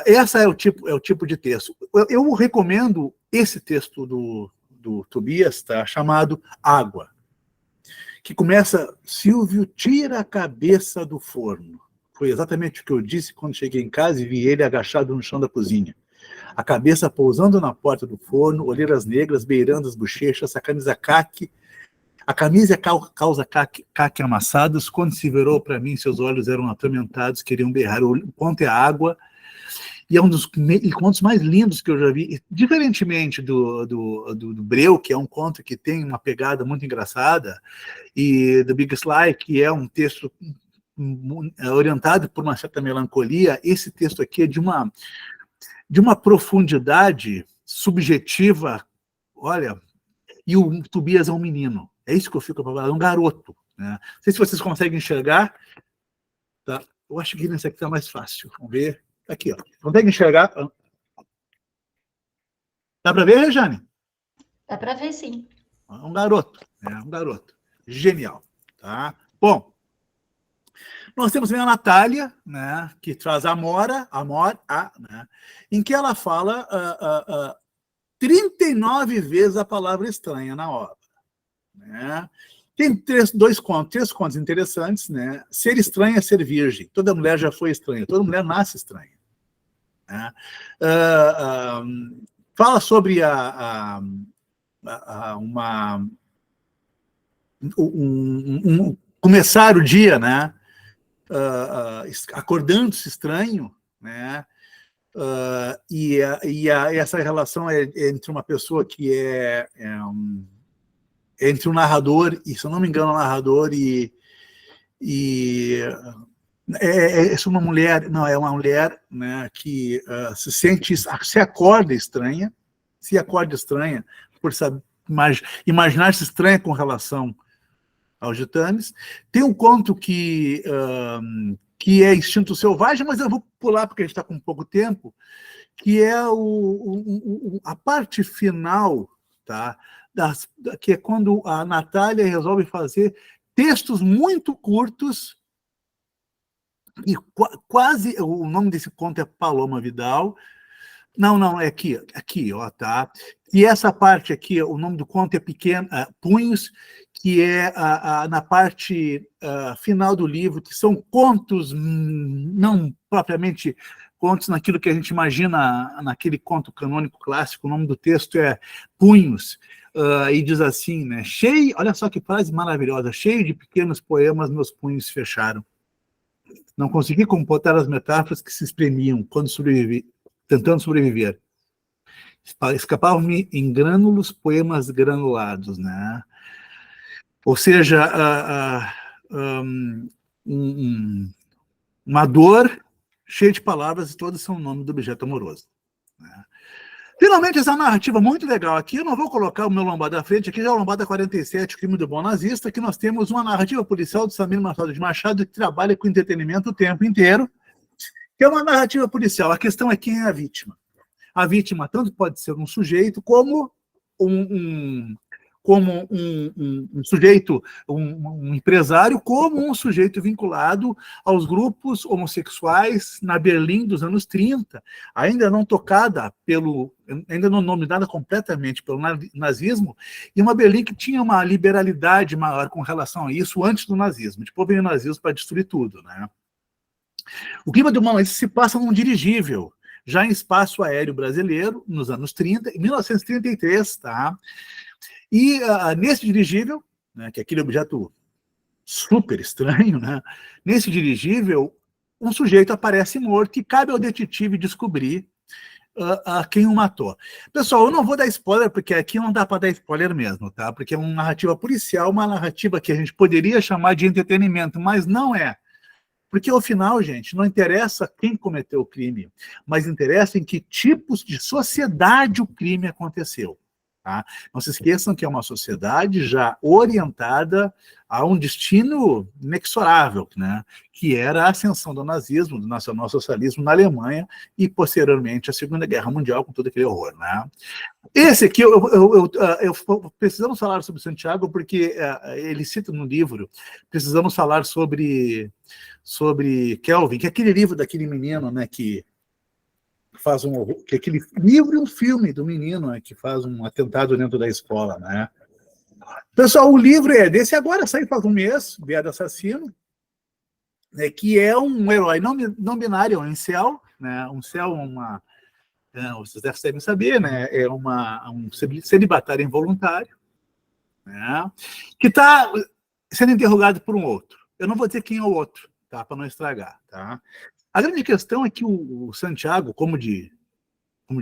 Essa é o tipo de texto. Eu recomendo esse texto do Tobias, tá? Chamado Água, que começa: Silvio tira a cabeça do forno. Foi exatamente o que eu disse quando cheguei em casa e vi ele agachado no chão da cozinha. A cabeça pousando na porta do forno, olheiras negras beirando as bochechas, a camisa caque. A camisa causa caque amassados. Quando se virou para mim, seus olhos eram atormentados, queriam berrar. O conto é Água, e é um dos contos mais lindos que eu já vi. Diferentemente do Breu, que é um conto que tem uma pegada muito engraçada, e do Big Sly, que é um texto orientado por uma certa melancolia, esse texto aqui é de uma profundidade subjetiva. Olha, e o Tobias é um menino. É isso que eu fico falando, é um garoto, né? Não sei se vocês conseguem enxergar. Tá? Eu acho que nesse aqui está mais fácil. Vamos ver. Aqui, ó. Consegue enxergar? Dá para ver, Rejane? Dá para ver, sim. É um garoto, né? Um garoto. Genial. Tá? Bom, nós temos também a Natália, né, que traz Amora, né, em que ela fala 39 vezes a palavra estranha na obra, né? Tem três contos interessantes, né? Ser estranha é ser virgem. Toda mulher já foi estranha, toda mulher nasce estranha, né? Fala sobre começar o dia, né? Acordando-se estranho, né? E essa relação é entre uma pessoa que entre um narrador, e se eu não me engano, o narrador é uma mulher, não, é uma mulher, né, que se acorda estranha por saber, imaginar-se estranha com relação aos gitanes. Tem um conto que é Instinto Selvagem, mas eu vou pular porque a gente está com pouco tempo, que é a parte final, tá? Que é quando a Natália resolve fazer textos muito curtos, e quase, o nome desse conto é Paloma Vidal. Não, é aqui, ó, tá? E essa parte aqui, o nome do conto é Punhos, que é na parte final do livro, que são contos, não propriamente contos naquilo que a gente imagina naquele conto canônico clássico. O nome do texto é Punhos, e diz assim, né? Olha só que frase maravilhosa: cheio de pequenos poemas, meus punhos fecharam. Não consegui comportar as metáforas que se espremiam quando tentando sobreviver. Escapavam-me em grânulos poemas granulados, né? Ou seja, uma dor cheia de palavras e todas são o nome do objeto amoroso, né? Finalmente, essa narrativa muito legal aqui, eu não vou colocar o meu lombado à frente, aqui já é o lombada 47, o crime do bom nazista, que nós temos uma narrativa policial do Samir Machado de Machado, que trabalha com entretenimento o tempo inteiro, que é uma narrativa policial. A questão é quem é a vítima. A vítima tanto pode ser um sujeito como um sujeito, um empresário, como um sujeito vinculado aos grupos homossexuais na Berlim dos anos 30, ainda não tocada ainda não dominada completamente pelo nazismo, e uma Berlim que tinha uma liberalidade maior com relação a isso antes do nazismo. Depois veio o nazismo para destruir tudo, né? O clima do mal se passa num dirigível, já em espaço aéreo brasileiro, nos anos 30, em 1933, tá? E nesse dirigível, né, que é aquele objeto super estranho, né, nesse dirigível, um sujeito aparece morto e cabe ao detetive descobrir quem o matou. Pessoal, eu não vou dar spoiler, porque aqui não dá para dar spoiler mesmo, tá? Porque é uma narrativa policial, uma narrativa que a gente poderia chamar de entretenimento, mas não é. Porque, ao final, gente, não interessa quem cometeu o crime, mas interessa em que tipos de sociedade o crime aconteceu. Tá? Não se esqueçam que é uma sociedade já orientada a um destino inexorável, né? Que era a ascensão do nazismo, do nacionalsocialismo na Alemanha e, posteriormente, a Segunda Guerra Mundial, com todo aquele horror. Né? Esse aqui, precisamos falar sobre Santiago, porque ele cita no livro, precisamos falar sobre Kelvin, que é aquele livro daquele menino, né, que faz que é aquele livro e um filme do menino, né, que faz um atentado dentro da escola, né? Pessoal, o livro é desse agora, saiu faz um mês, Viado Assassino, né, que é um herói não binário, é um incel, né? Um incel, vocês devem saber, né? É um celibatário involuntário, né? Que está sendo interrogado por um outro. Eu não vou dizer quem é o outro, tá? Para não estragar, tá? A grande questão é que o Santiago, como de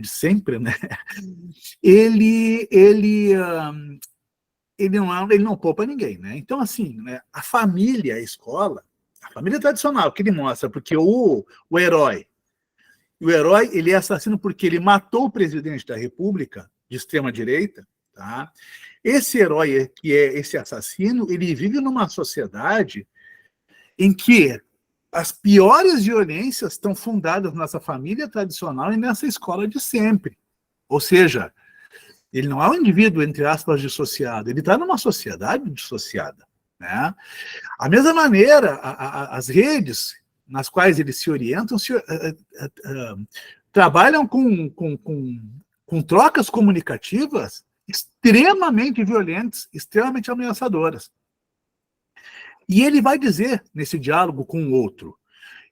sempre, né? Ele não poupa ninguém, né? Então, assim, né? A família, a escola, a família tradicional que ele mostra, porque o herói, ele é assassino porque ele matou o presidente da República de extrema direita, tá? Esse herói, que é esse assassino, ele vive numa sociedade em que as piores violências estão fundadas nessa família tradicional e nessa escola de sempre. Ou seja, ele não é um indivíduo, entre aspas, dissociado, ele está numa sociedade dissociada. Né? A mesma maneira, as redes nas quais eles se orientam trabalham com trocas comunicativas extremamente violentas, extremamente ameaçadoras. E ele vai dizer, nesse diálogo com o outro,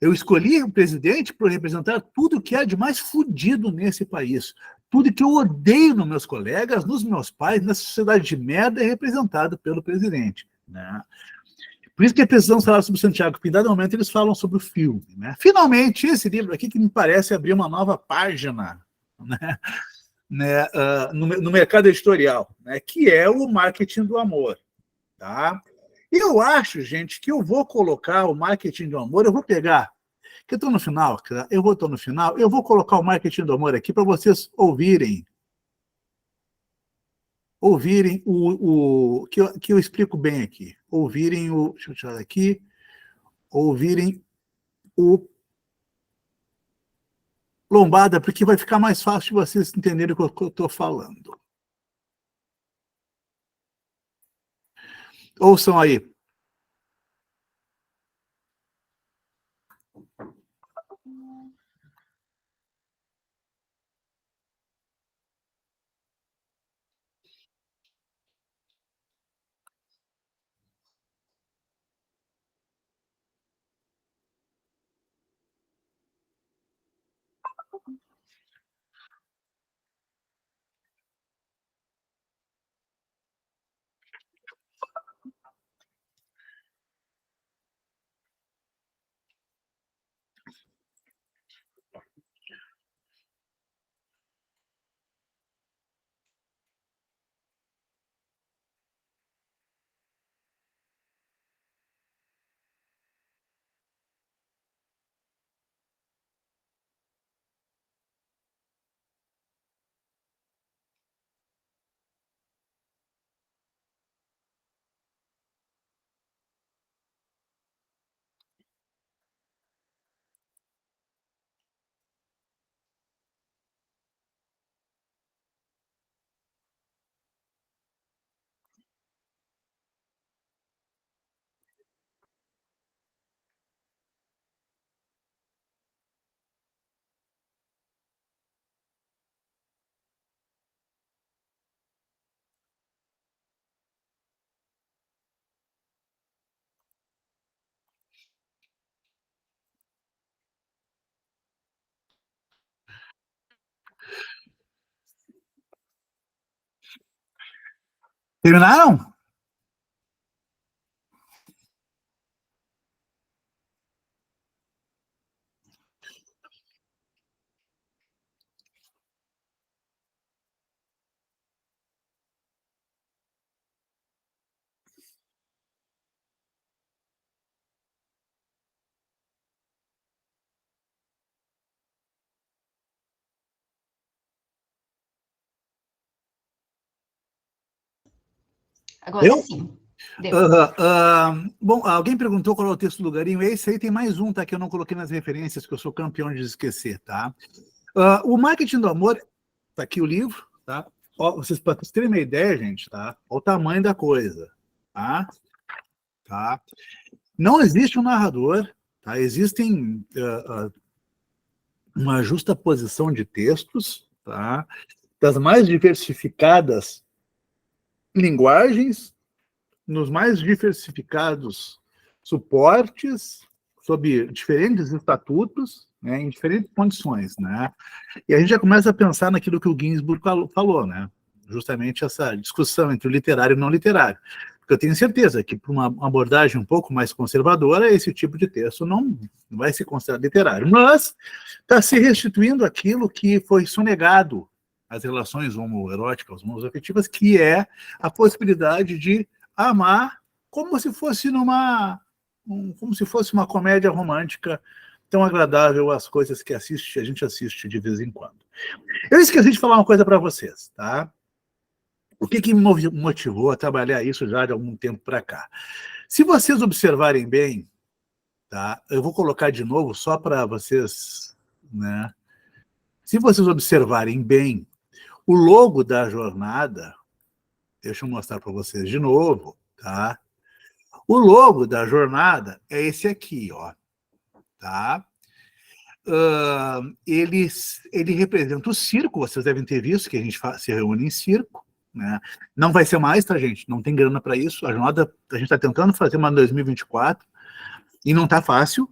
eu escolhi o presidente para representar tudo que é de mais fudido nesse país. Tudo que eu odeio nos meus colegas, nos meus pais, nessa sociedade de merda é representado pelo presidente. Né? Por isso que precisamos falar sobre o Santiago, porque em dado momento eles falam sobre o filme. Né? Finalmente, esse livro aqui que me parece abrir uma nova página, né, no mercado editorial, né, que é o marketing do amor. Tá? E eu acho, gente, que eu vou colocar o marketing do amor, eu vou pegar, que eu estou no final, eu vou colocar o marketing do amor aqui para vocês ouvirem que eu explico bem aqui, deixa eu tirar aqui, ouvirem o Lombada, porque vai ficar mais fácil de vocês entenderem o que eu estou falando. Ouçam aí. Terminaram? Agora Eu? sim. Deu. Bom, alguém perguntou qual é o texto do Lugarinho. Esse aí tem mais um, tá? Que eu não coloquei nas referências, que eu sou campeão de esquecer, tá? O Marketing do Amor, tá aqui o livro, tá? Ó, vocês podem terem uma ideia, gente, tá? Olha o tamanho da coisa, tá? Tá? Não existe um narrador, tá? Existem uma justa posição de textos, tá? Das mais diversificadas linguagens, nos mais diversificados suportes, sob diferentes estatutos, né, em diferentes condições, né? E a gente já começa a pensar naquilo que o Ginsburg falou, né? Justamente essa discussão entre o literário e o não literário. Porque eu tenho certeza que, para uma abordagem um pouco mais conservadora, esse tipo de texto não vai ser considerado literário. Mas está se restituindo aquilo que foi sonegado às relações homoeróticas, homoafetivas, que é a possibilidade de amar como se fosse uma comédia romântica tão agradável às coisas que a gente assiste de vez em quando. Eu esqueci de falar uma coisa para vocês, tá? O que me motivou a trabalhar isso já de algum tempo para cá? Se vocês observarem bem, tá? Eu vou colocar de novo só para vocês, né? Se vocês observarem bem, o logo da jornada, deixa eu mostrar para vocês de novo, tá? O logo da jornada é esse aqui, ó, tá? Ele representa o circo, vocês devem ter visto que a gente se reúne em circo, né? Não vai ser mais, tá, gente? Não tem grana para isso. A jornada, a gente está tentando fazer uma em 2024 e não está fácil.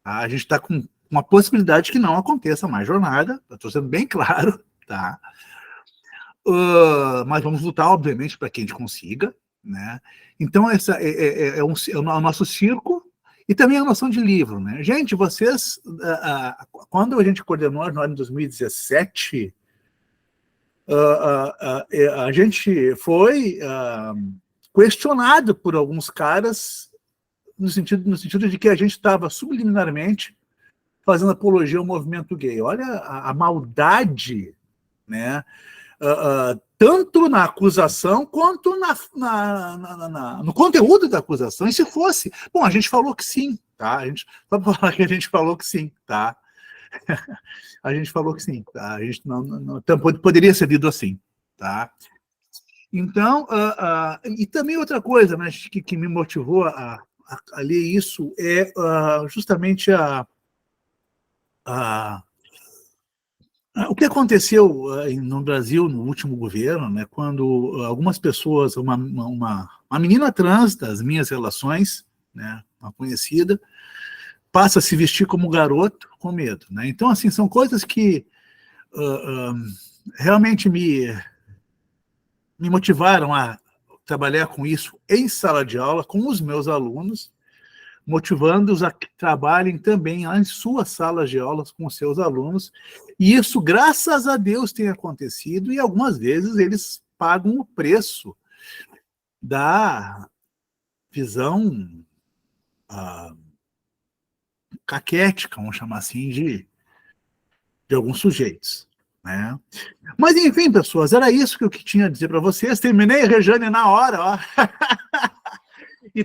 Tá? A gente está com uma possibilidade que não aconteça mais jornada, estou sendo bem claro, tá? Mas vamos lutar, obviamente, para que a gente consiga, né? Então, essa é o nosso circo e também a noção de livro, né? Gente, vocês, quando a gente coordenou a jornada em 2017, a gente foi questionado por alguns caras no sentido de que a gente estava subliminarmente fazendo apologia ao movimento gay. Olha a maldade, né? Tanto na acusação quanto no conteúdo da acusação. E se fosse... Bom, a gente falou que sim, tá? Só para falar que a gente falou que sim, tá? A gente falou que sim, tá? A gente não poderia ser lido assim, tá? Então, e também outra coisa, né, que me motivou a ler isso é justamente o que aconteceu no Brasil no último governo, né, quando algumas pessoas, uma menina trans das minhas relações, né, uma conhecida, passa a se vestir como garoto com medo, né? Então, assim, são coisas que realmente me motivaram a trabalhar com isso em sala de aula, com os meus alunos, motivando-os a que trabalhem também em suas salas de aulas com os seus alunos. E isso, graças a Deus, tem acontecido, e algumas vezes eles pagam o preço da visão caquética, vamos chamar assim, de alguns sujeitos, né? Mas, enfim, pessoas, era isso que eu tinha a dizer para vocês. Terminei, Rejane, na hora, ó. E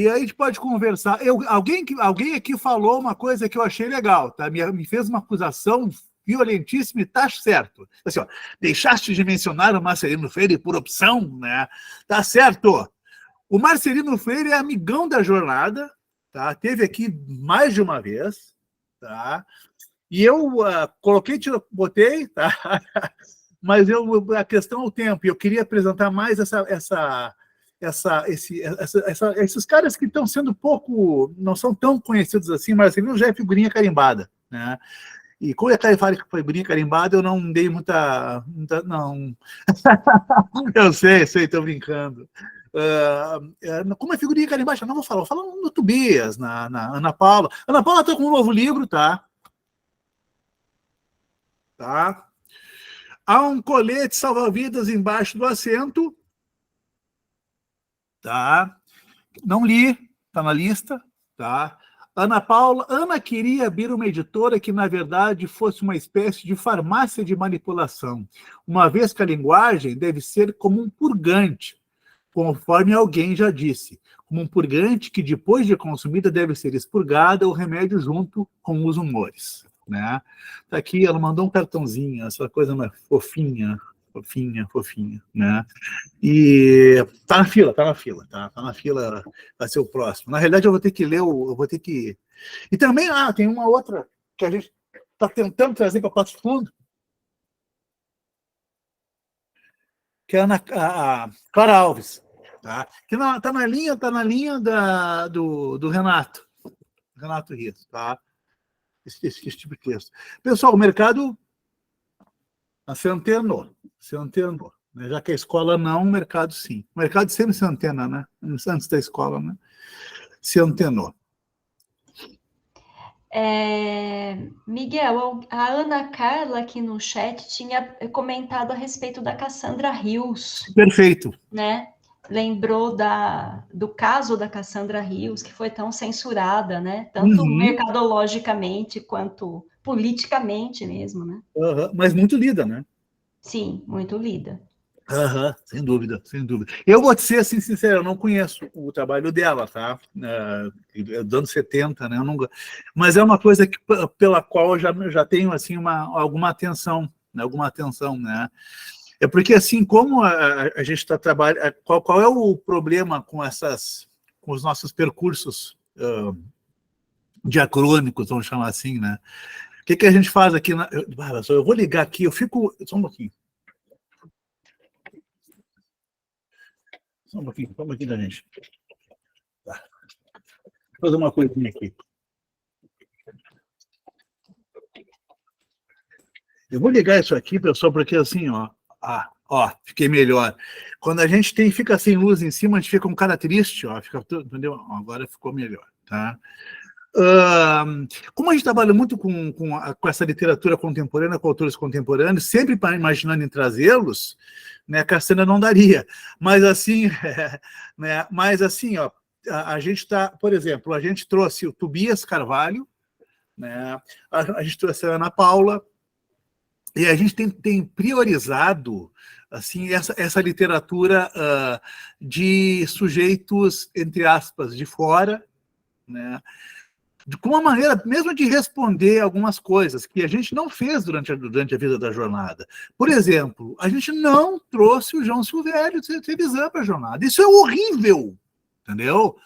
aí a gente pode conversar. Alguém aqui falou uma coisa que eu achei legal, tá? Me fez uma acusação violentíssima e tá certo. Assim, ó, deixaste de mencionar o Marcelino Freire por opção, né? Tá certo. O Marcelino Freire é amigão da jornada, tá? Teve aqui mais de uma vez, tá? E eu botei, tá? Mas a questão é o tempo. E eu queria apresentar mais esses caras que estão sendo não são tão conhecidos assim, mas ele já é figurinha carimbada, né? E como é figurinha carimbada, eu não dei muita não. Eu sei, estou brincando. Como é figurinha carimbada, não vou falar, no Tobias, na Ana Paula. Ana Paula está com um novo livro, tá? Tá? Há um colete salva-vidas embaixo do assento. Tá? Não li, tá na lista, tá? Ana queria abrir uma editora que, na verdade, fosse uma espécie de farmácia de manipulação, uma vez que a linguagem deve ser como um purgante, conforme alguém já disse, como um purgante que, depois de consumida, deve ser expurgada ou remédio junto com os humores. Né? Tá aqui, ela mandou um cartãozinho, essa coisa mais fofinha, né? E tá na fila, tá na fila, vai ser o próximo. Na realidade, eu vou ter que ler, eu vou ter que... E também, tem uma outra que a gente está tentando trazer para Passo Fundo, que é a Clara Alves, tá? Que está na linha do Renato Rios, tá? Esse tipo de texto. Pessoal, o mercado se antenou, né? Já que a escola não, o mercado sim. O mercado sempre se antena, né? Antes da escola, né? Se antenou. Miguel, a Ana Carla aqui no chat tinha comentado a respeito da Cassandra Rios. Perfeito. Né? Lembrou do caso da Cassandra Rios, que foi tão censurada, né? Tanto mercadologicamente quanto politicamente mesmo, né? Mas muito lida, né? Sim, muito lida. Sem dúvida, sem dúvida. Eu vou te ser assim, sincero, eu não conheço o trabalho dela, tá? Dos anos 70, né? Eu não... Mas é uma coisa pela qual eu já tenho assim, alguma atenção, né? É porque, assim, como a gente está trabalhando... Qual é o problema com os nossos percursos diacrônicos, vamos chamar assim, né? O que a gente faz aqui? Eu vou ligar aqui, eu fico... Só um pouquinho. Só um pouquinho da gente. Tá. Vou fazer uma coisinha aqui. Eu vou ligar isso aqui, pessoal, porque assim, fiquei melhor. Quando a gente fica sem luz em cima, a gente fica um cara triste, fica tudo, entendeu? Agora ficou melhor, tá? Como a gente trabalha muito com essa literatura contemporânea, com autores contemporâneos, sempre imaginando em trazê-los, né, a Cassandra não daria. Mas assim, né, a gente está, por exemplo, a gente trouxe o Tobias Carvalho, né, a gente trouxe a Ana Paula, e a gente tem priorizado assim, essa literatura de sujeitos, entre aspas, de fora, né, com uma maneira mesmo de responder algumas coisas que a gente não fez durante a vida da jornada. Por exemplo, a gente não trouxe o João Silvério de Trevisan para a jornada. Isso é horrível, entendeu?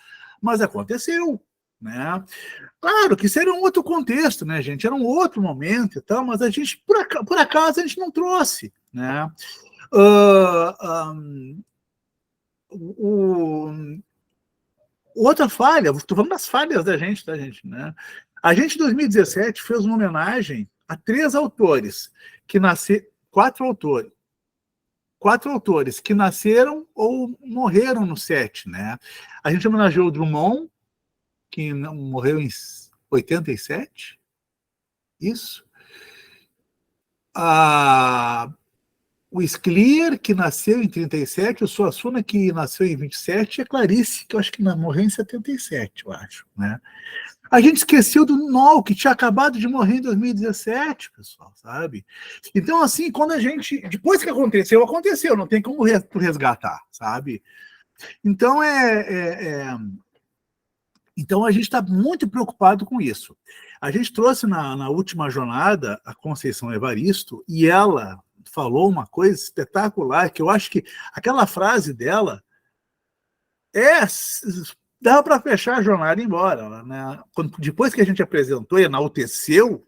Mas aconteceu, né? Claro que isso era um outro contexto, né, gente? Era um outro momento e tal, mas a gente, por acaso, a gente não trouxe, né? Outra falha, estou falando das falhas da gente, tá, gente? Né? A gente, em 2017, fez uma homenagem a 3 autores, quatro autores que nasceram ou morreram no set, né? A gente homenageou o Drummond, que morreu em 87, isso. O Sclier, que nasceu em 37, o Suassuna, que nasceu em 27, e a Clarice, que eu acho que morreu em 77, eu acho. Né? A gente esqueceu do Noll, que tinha acabado de morrer em 2017, pessoal, sabe? Então, assim, quando a gente... Depois que aconteceu, não tem como resgatar, sabe? Então, Então, a gente está muito preocupado com isso. A gente trouxe na última jornada a Conceição Evaristo, e ela falou uma coisa espetacular, que eu acho que aquela frase dela dava para fechar a jornada e ir embora. Né? Depois que a gente apresentou e enalteceu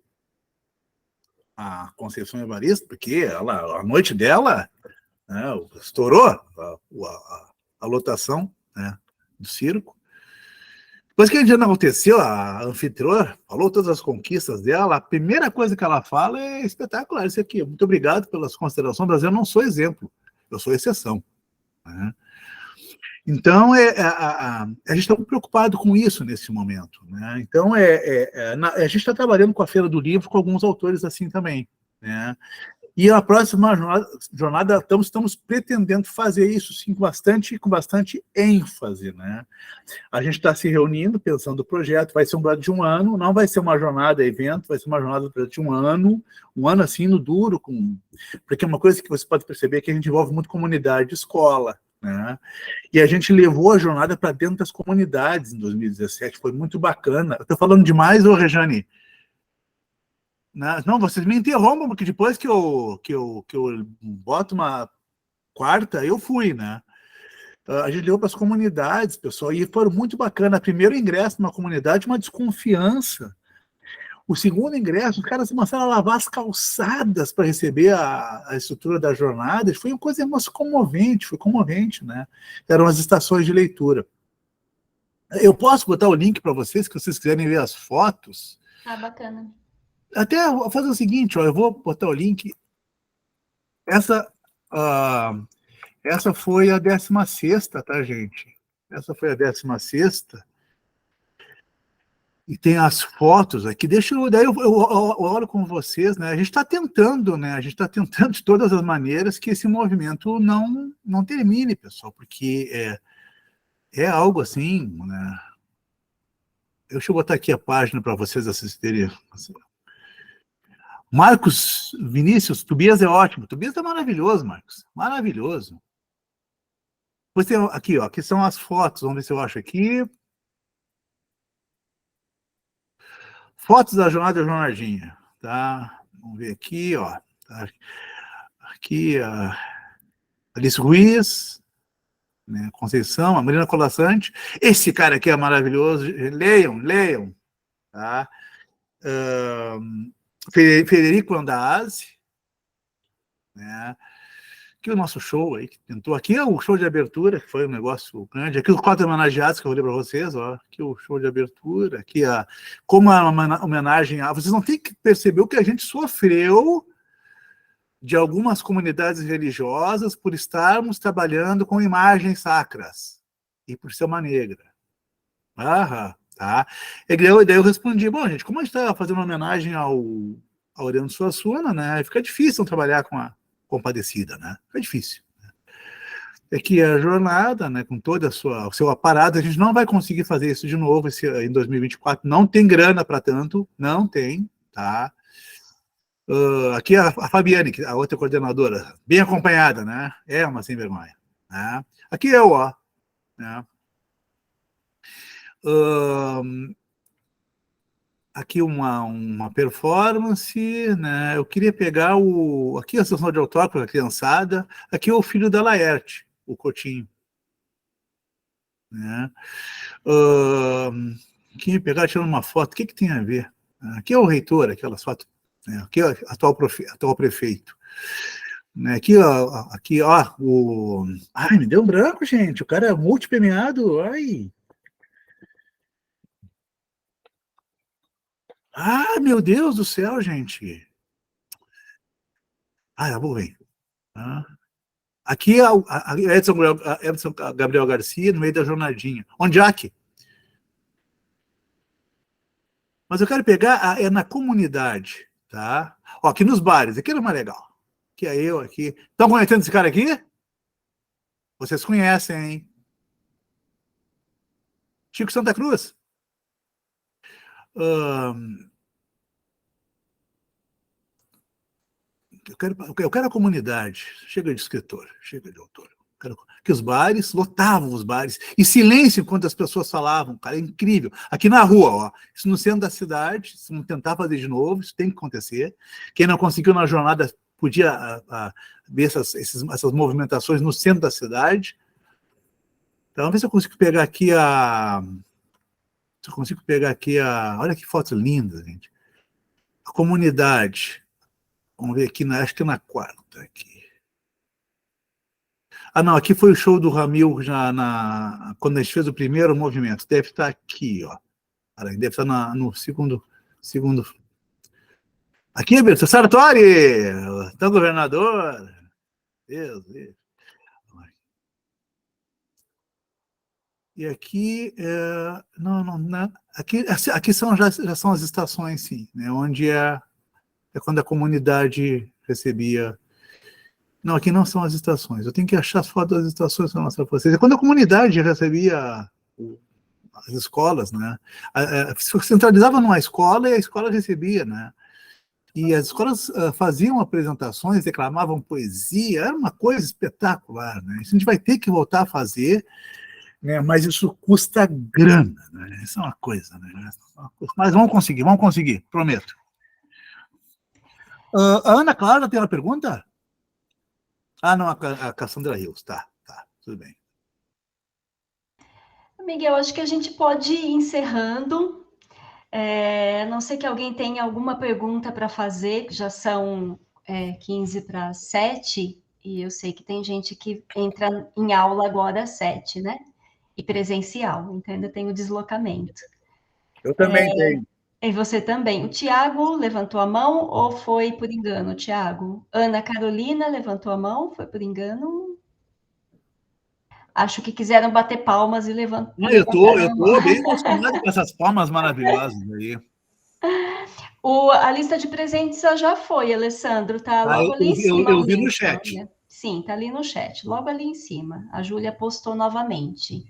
a Conceição Evaristo, porque a noite dela, né, estourou a lotação, né, do circo. Depois que a gente enalteceu, a anfitriã falou todas as conquistas dela, a primeira coisa que ela fala é espetacular, isso aqui, muito obrigado pelas considerações, mas eu não sou exemplo, eu sou exceção. Né? Então, a gente está muito preocupado com isso nesse momento. Né? Então, a gente está trabalhando com a Feira do Livro com alguns autores assim também. Né? E a próxima jornada estamos pretendendo fazer isso, sim, com bastante ênfase, né? A gente está se reunindo, pensando no projeto, vai ser um projeto de um ano, não vai ser uma jornada evento, vai ser uma jornada de um ano assim, no duro, porque uma coisa que você pode perceber é que a gente envolve muito comunidade, escola, né? E a gente levou a jornada para dentro das comunidades em 2017, foi muito bacana. Eu estou falando demais, ô Rejane? Não, vocês me interrompam, porque depois que eu boto uma quarta, eu fui, né? A gente levou para as comunidades, pessoal, e foram muito bacana. Primeiro ingresso numa comunidade, uma desconfiança. O segundo ingresso, os caras começaram a lavar as calçadas para receber a estrutura da jornada. Foi uma coisa comovente, foi comovente, né? Eram as estações de leitura. Eu posso botar o link para vocês, se vocês quiserem ver as fotos. Ah, bacana. Até vou fazer o seguinte, ó, eu vou botar o link. Essa foi a 16ª, tá, gente? Essa foi a 16ª. E tem as fotos aqui. Daí eu olho com vocês, né? A gente está tentando, né? A gente está tentando de todas as maneiras que esse movimento não termine, pessoal, porque é algo assim, né? Deixa eu botar aqui a página para vocês assistirem. Marcos Vinícius, Tobias é ótimo. Tobias é maravilhoso, Marcos. Maravilhoso. Depois tem aqui, ó. Aqui são as fotos. Vamos ver se eu acho aqui. Fotos da jornada da jornadinha. Tá? Vamos ver aqui, ó. Tá? Aqui, a Alice Ruiz, né? Conceição, a Marina Colassante. Esse cara aqui é maravilhoso. Leiam. Tá? Federico Andazzi, né? Aqui o nosso show aí que tentou. Aqui é o show de abertura, que foi um negócio grande. Aqui os 4 homenageados que eu falei para vocês, ó. Aqui o show de abertura. Aqui como uma homenagem a. Vocês não têm que perceber o que a gente sofreu de algumas comunidades religiosas por estarmos trabalhando com imagens sacras e por ser uma negra. Tá? E daí eu respondi, bom, gente, como a gente está fazendo uma homenagem ao Oriano Suassuna, né? Fica difícil trabalhar com a Compadecida, né? Fica difícil. É que a jornada, né, com todo o seu aparato, a gente não vai conseguir fazer isso de novo em 2024. Não tem grana para tanto, não tem, tá? Aqui a Fabiane, a outra coordenadora, bem acompanhada, né? É uma sem vergonha. Né? Aqui eu, ó. Né? Aqui uma performance, né? Eu queria pegar aqui a sessão de autógrafo da criançada, aqui é o filho da Laerte, o Coutinho. Né? Queria pegar tirando uma foto, o que tem a ver? Aqui é o reitor, aquelas fotos, né? Aqui é o atual prefeito. Né? Aqui, ó, Ai, me deu um branco, gente, o cara é multipremiado, ai... Ah, meu Deus do céu, gente. Eu vou ver. Aqui é a Edson Gabriel Garcia, no meio da jornadinha. Onde aqui? Mas eu quero pegar na comunidade, tá? Ó, aqui nos bares, aqui era mais legal. Aqui é eu, aqui. Estão conhecendo esse cara aqui? Vocês conhecem, hein? Chico Santa Cruz. Eu quero a comunidade. Chega de escritor, chega de autor. Que os bares, lotavam os bares. E silêncio enquanto as pessoas falavam, cara, é incrível. Aqui na rua, ó, isso no centro da cidade, se não tentar fazer de novo, isso tem que acontecer. Quem não conseguiu na jornada podia ver essas movimentações no centro da cidade. Então, vamos ver se eu consigo pegar aqui olha que fotos lindas, gente. A comunidade. Vamos ver aqui, acho que é na quarta. Aqui. Não, aqui foi o show do Ramil quando a gente fez o primeiro movimento. Deve estar aqui, ó. Deve estar no segundo. Aqui, Berto Sartori! Então, governador. Deus. E aqui, aqui já são as estações, sim, né, onde é quando a comunidade recebia... Não, aqui não são as estações. Eu tenho que achar as fotos das estações para mostrar para vocês. Quando a comunidade recebia as escolas, né? Se centralizava numa escola e a escola recebia, né? E as escolas faziam apresentações, declamavam poesia, era uma coisa espetacular, né? Isso a gente vai ter que voltar a fazer, né? Mas isso custa grana, né? Isso é uma coisa, né? Mas vamos conseguir, prometo. A Ana Clara tem uma pergunta? Ah, não, a Cassandra Rios, tá, tudo bem. Miguel, acho que a gente pode ir encerrando. A não sei que alguém tenha alguma pergunta para fazer, que já são 15 para 7, e eu sei que tem gente que entra em aula agora às 7, né? E presencial, então ainda tem o deslocamento. Eu também tenho. E você também. O Tiago levantou a mão ou foi por engano, Tiago? Ana Carolina levantou a mão, foi por engano? Acho que quiseram bater palmas e levantar. Eu tô bem emocionado com essas palmas maravilhosas aí. A lista de presentes já foi, Alessandro, tá logo ali em cima. Eu vi no chat. Né? Sim, tá ali no chat, logo ali em cima. A Júlia postou novamente.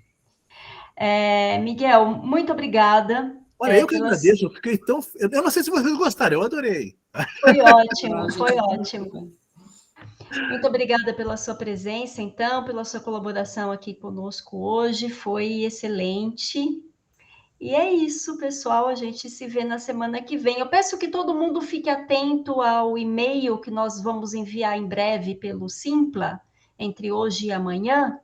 Miguel, muito obrigada. Olha, eu que agradeço, eu fiquei tão... Eu não sei se vocês gostaram, eu adorei. Foi ótimo, foi ótimo. Muito obrigada pela sua presença, então, pela sua colaboração aqui conosco hoje, foi excelente. E é isso, pessoal, a gente se vê na semana que vem. Eu peço que todo mundo fique atento ao e-mail que nós vamos enviar em breve pelo Simpla, entre hoje e amanhã,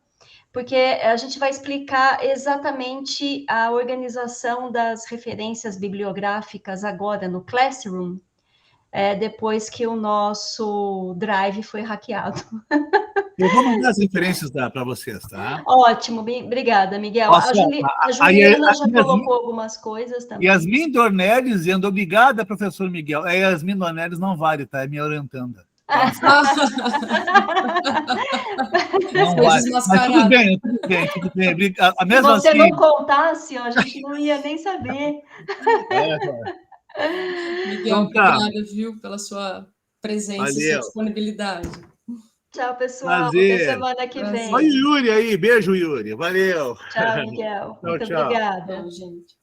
porque a gente vai explicar exatamente a organização das referências bibliográficas agora no Classroom, depois que o nosso Drive foi hackeado. Eu vou mandar as referências para vocês, tá? Ótimo, obrigada, Miguel. Nossa, a Juliana já colocou algumas coisas também. Yasmin Dornelles dizendo obrigada, professor Miguel. Yasmin Dornelles não vale, tá? É me orientando. Não vale. Mas tudo bem. A mesma Se você assim, não contasse, a gente não ia nem saber. Miguel, obrigada, viu, pela sua presença e sua disponibilidade. Tchau, pessoal. Prazer. Até semana que vem. Olha o Yuri aí. Beijo, Yuri. Valeu. Tchau, Miguel. Muito obrigada. Tchau, gente.